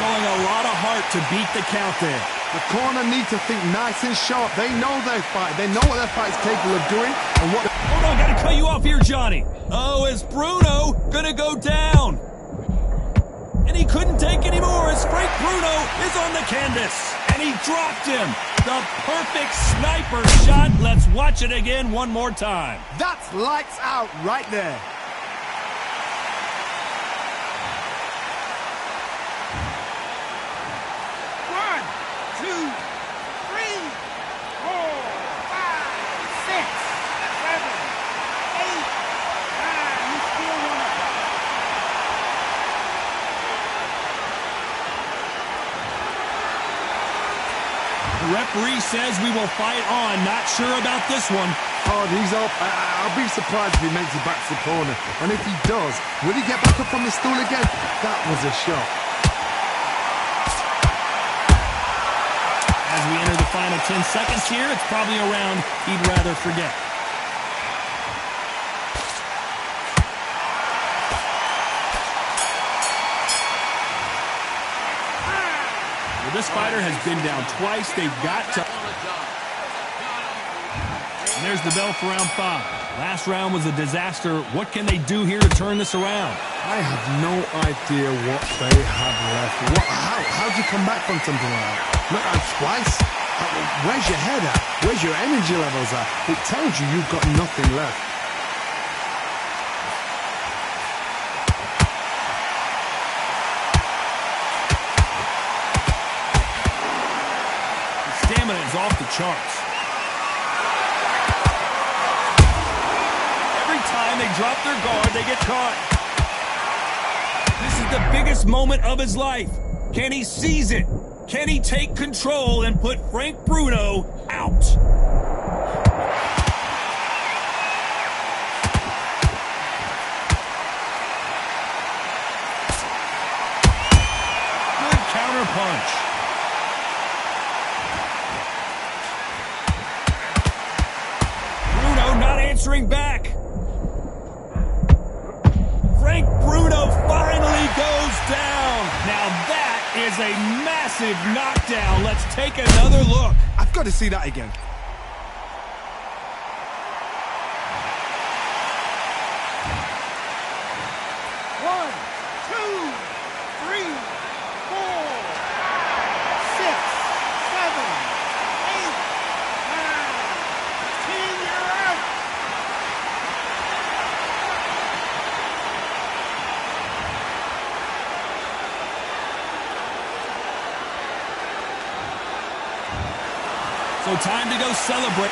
Showing a lot of heart to beat the count there. The corner need to think nice and sharp. They know their fight. They know what their fight's capable of doing. And what. Hold on, gotta cut you off here, Johnny. Oh, is Bruno gonna go down? And he couldn't take any more as Frank Bruno is on the canvas. And he dropped him. The perfect sniper shot. Let's watch it again one more time. That's lights out right there. One, two, three, four, five, six, seven, eight, nine. You still want to. The referee says we will fight on. Not sure about this one. Oh, he's up. I'll be surprised if he makes it back to the corner. And if he does, will he get back up on the stool again? That was a shot. As we enter the final 10 seconds here, it's probably a round he'd rather forget. Well, this fighter has been down twice. They've got to... And there's the bell for round 5. Last round was a disaster. What can they do here to turn this around? I have no idea what they have left. How'd you come back from something like that? Not out twice? Where's your head at? Where's your energy levels at? It tells you you've got nothing left. The stamina is off the charts. Every time they drop their guard, they get caught. This is the biggest moment of his life. Can he seize it? Can he take control and put Frank Bruno out? Good counter punch. Bruno not answering back. Frank Bruno finally goes down. Now that is a massive knockdown. Let's take another look. I've got to see that again. One, two, three, four, five, six, seven, eight, nine, 10. You're out. So time to go celebrate.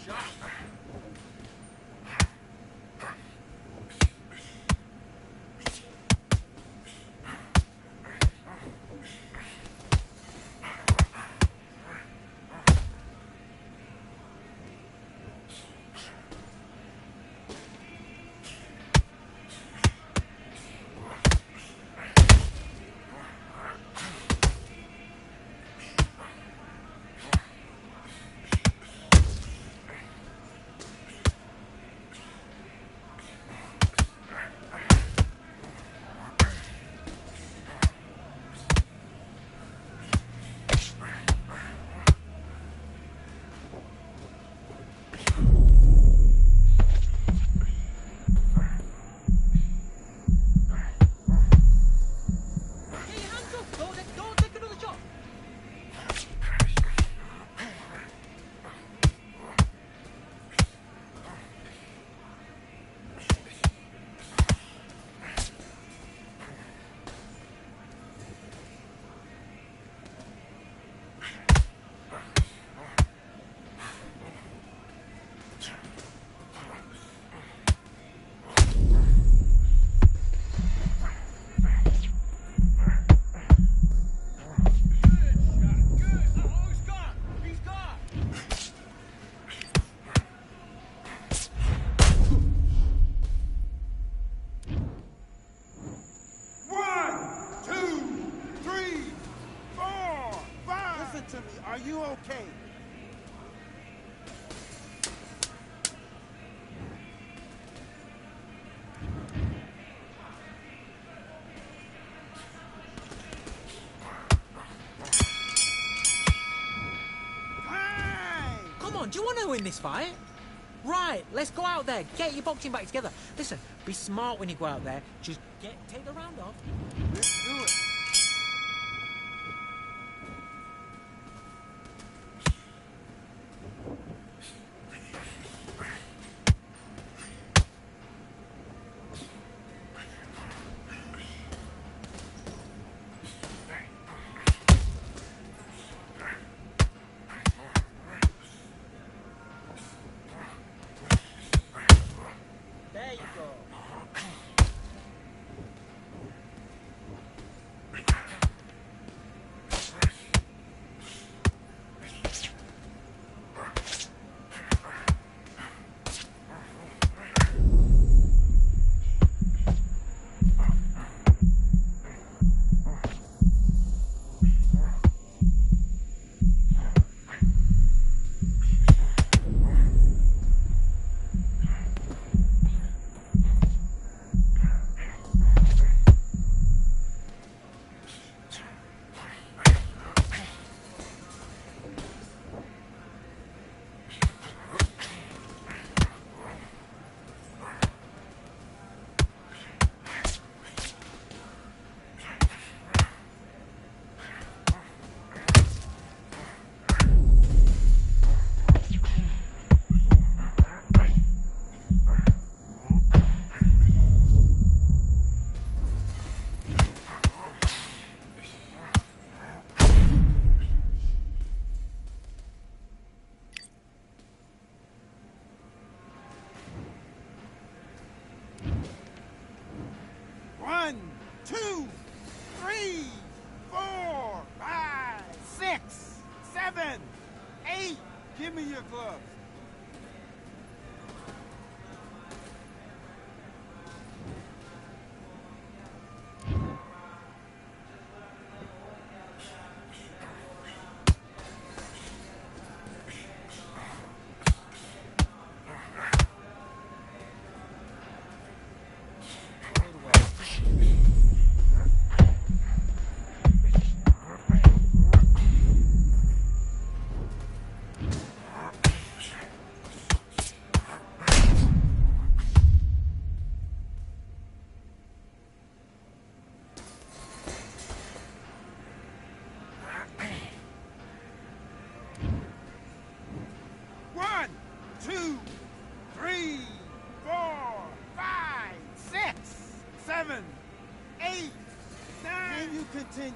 shot. Are you okay? Come on, do you want to win this fight? Right, let's go out there. Get your boxing back together. Listen, be smart when you go out there. Just take the round off. Let's do it. There you go. One, two, three, 4, 5, 6, 7, 8. Give me your gloves. One, two, 3, 4, 5, 6, 7, 8, 9. Can you continue?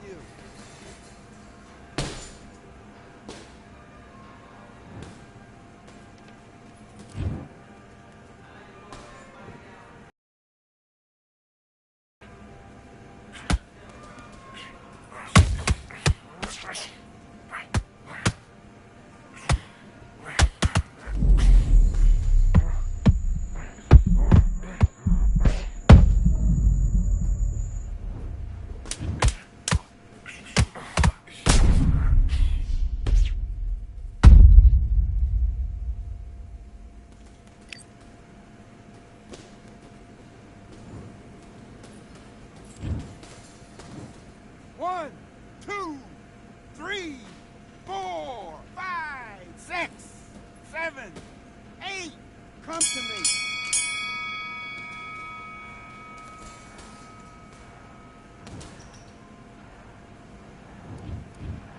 Come to me.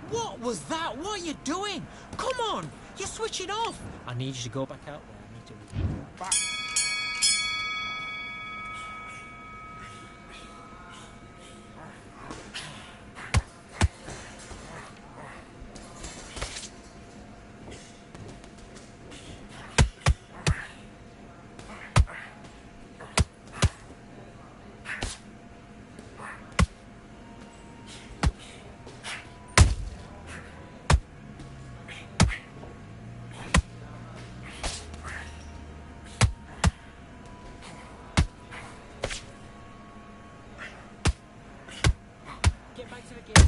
What was that? What are you doing? Come on! You're switching off! I need you to go back out there. I need to... Box. Get back to the game.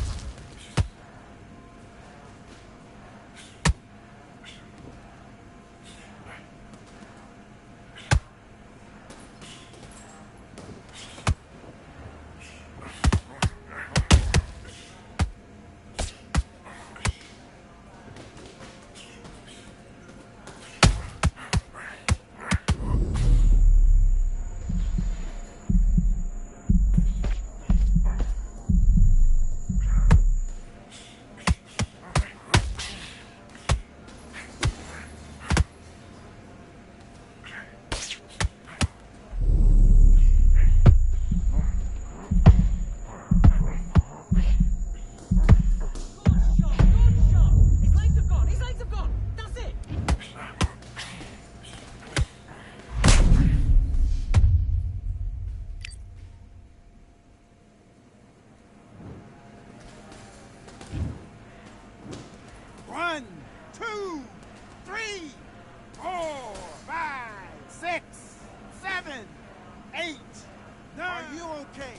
One, two, three, 4, 5, 6, 7, 8, 9. Are you okay?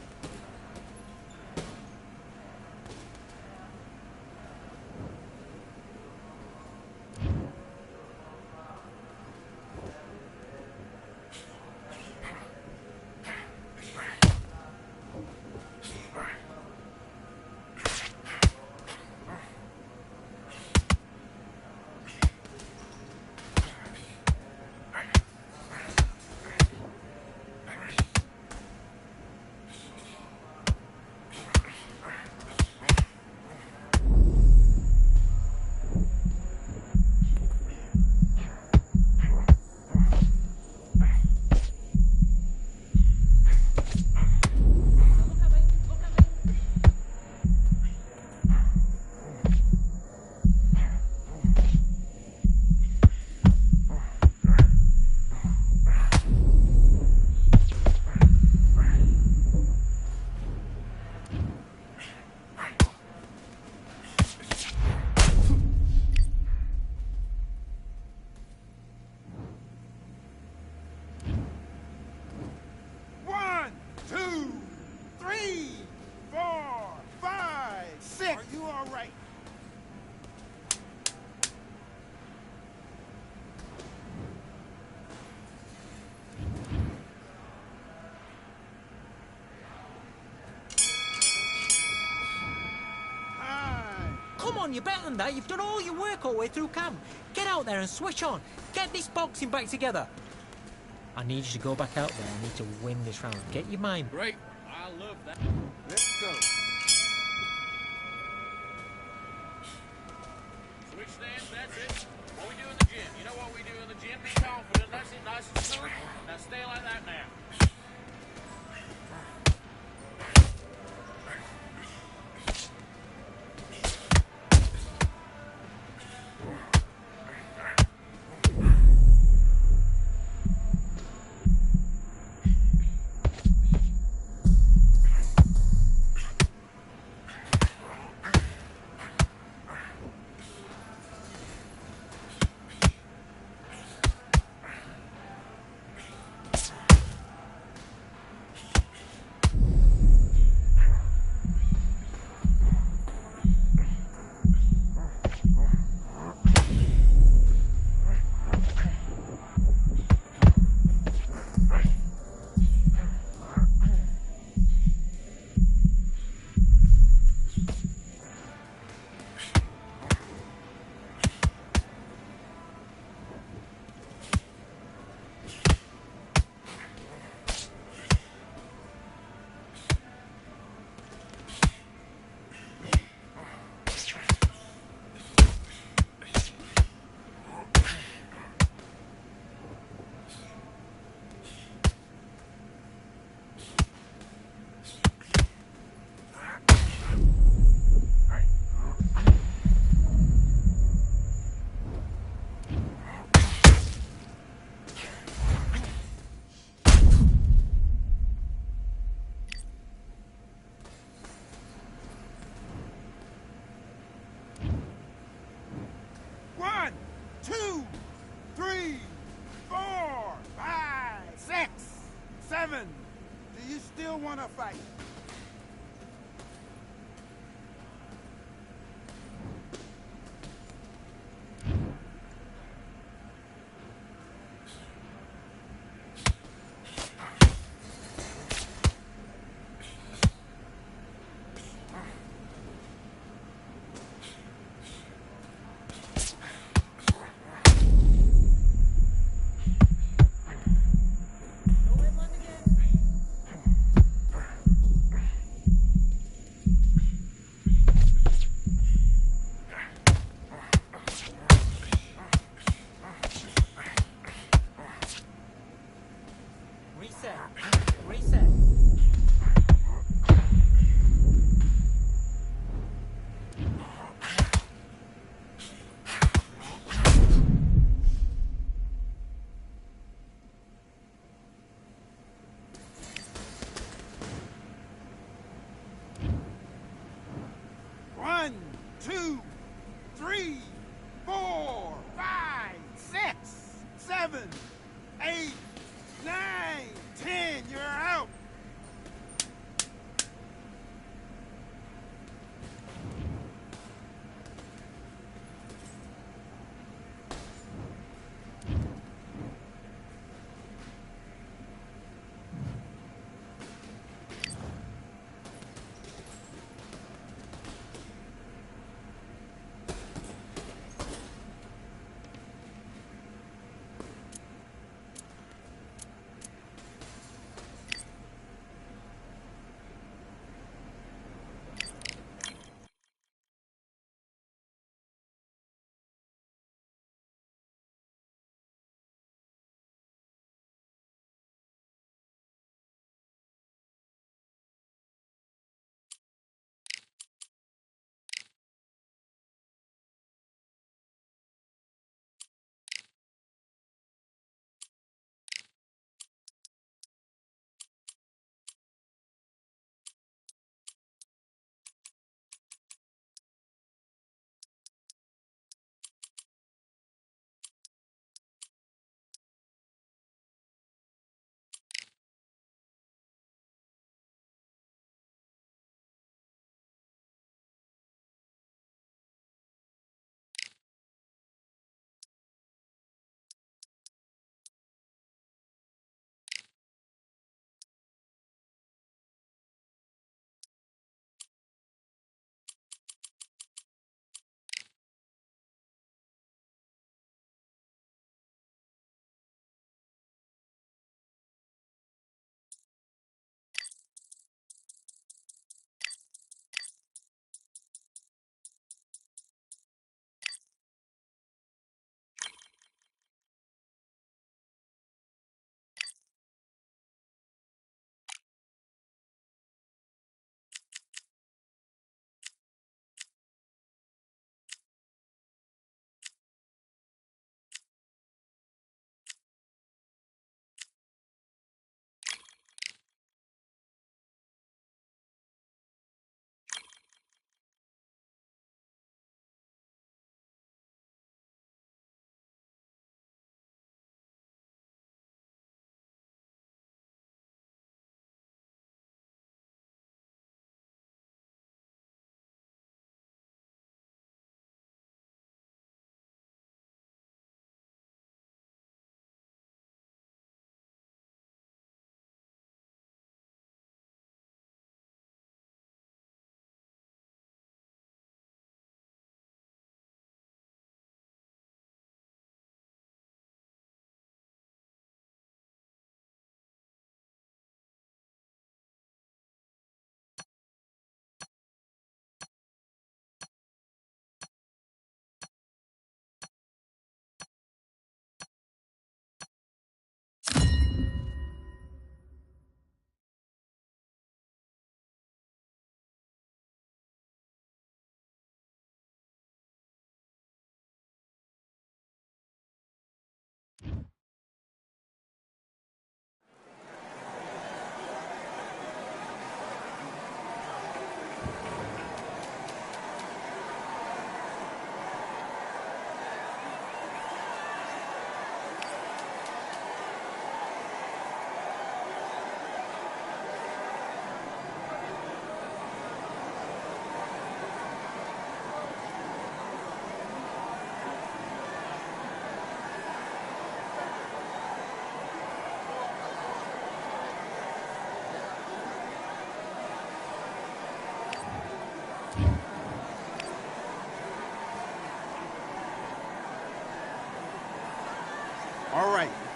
One, two, three, 4, 5, 6. Are you all right? Time. Come on, you're better than that. You've done all your work all the way through camp. Get out there and switch on. Get this boxing back together. I need you to go back out there. I need to win this round. Get your mind. Great. I love that. Let's go. Switch stands, that's it. What we do in the gym. You know what we do in the gym? Be confident. That's it, nice and smooth. Now stay like that now. wanna fight?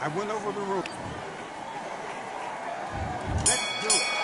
I went over the roof. Let's do it.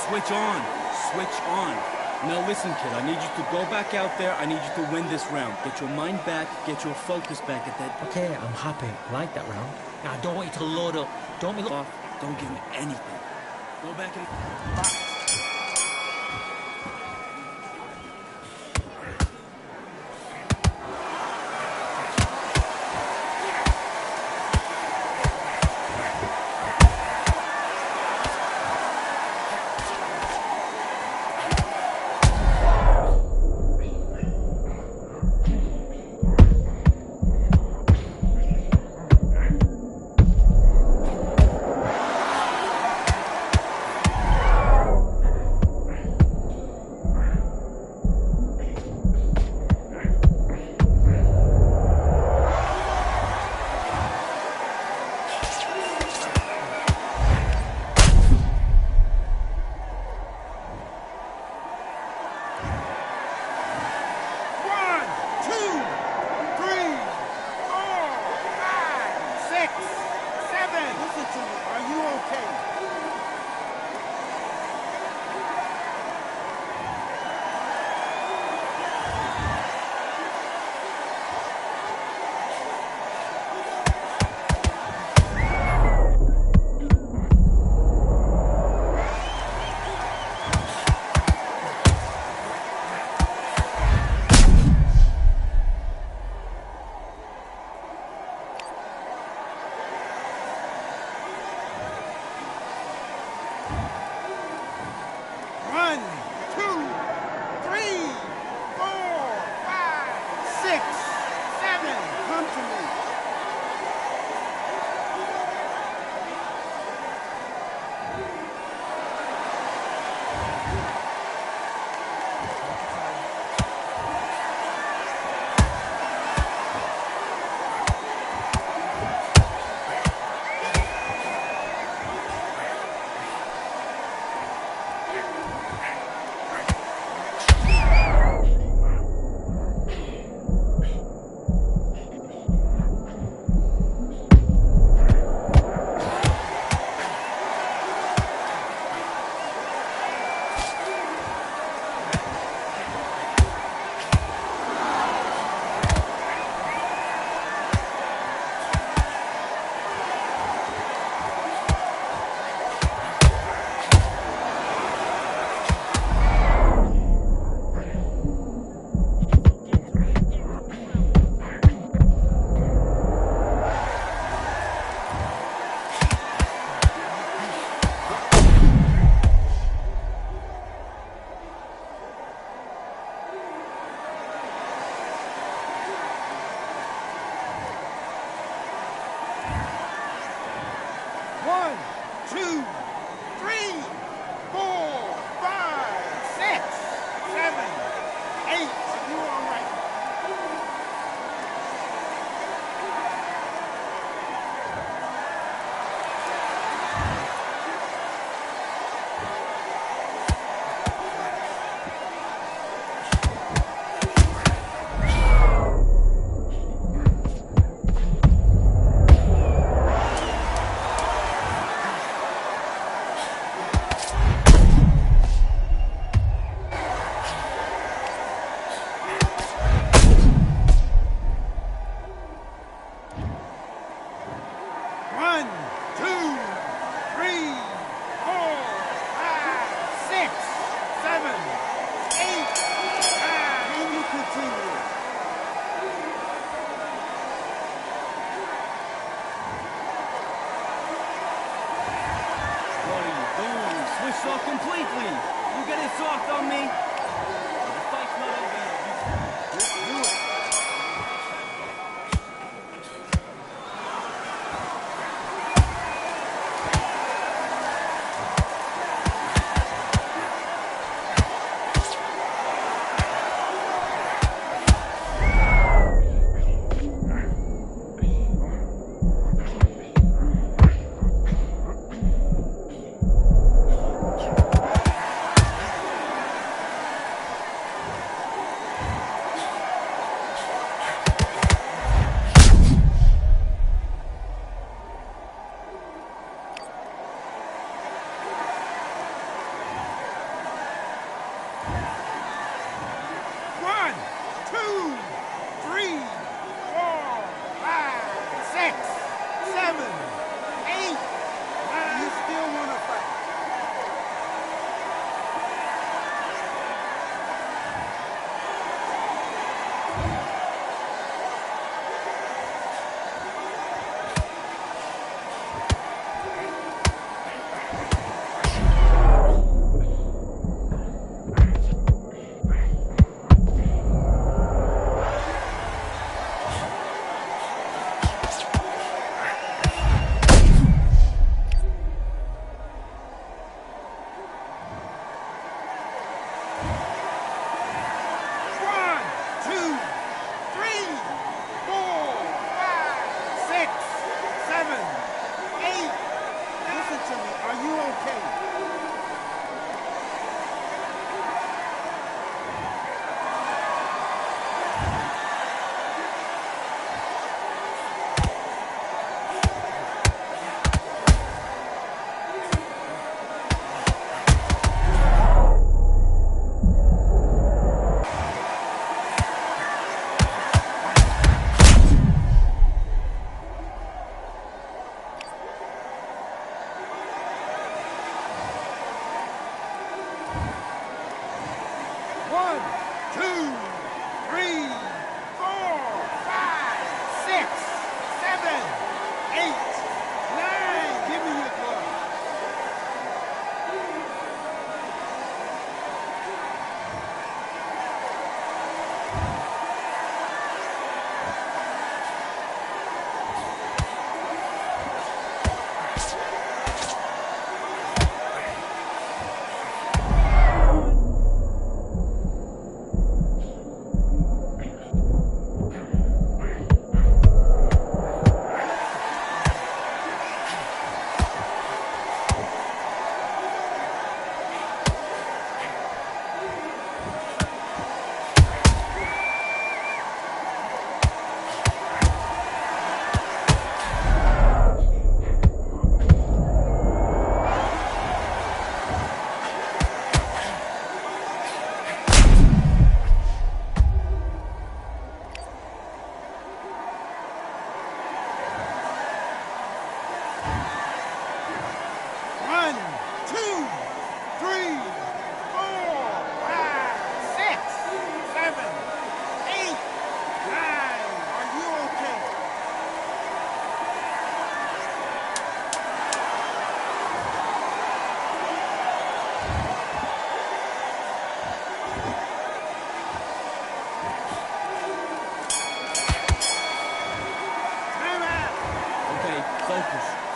Switch on. Switch on. Now listen, kid, I need you to go back out there. I need you to win this round. Get your mind back, get your focus back at that. Okay, I'm happy. I like that round. Now, I don't want you to load up. Don't be Off. Don't give me anything. Go back and... Back.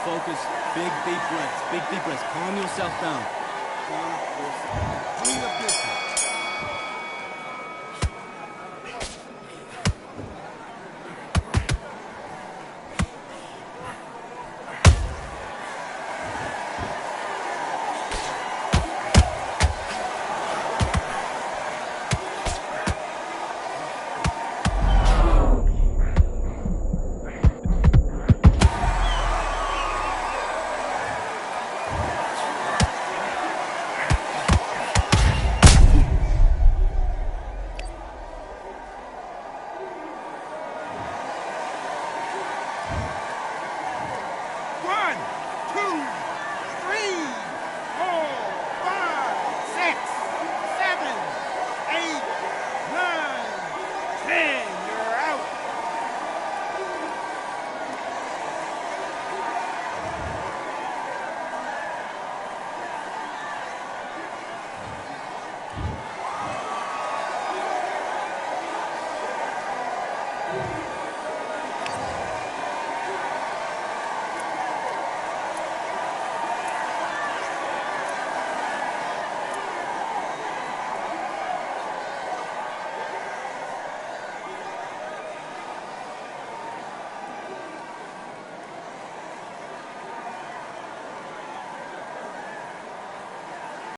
focus. Big deep breaths. Big deep breaths. Calm yourself down. Calm yourself. Clean up business.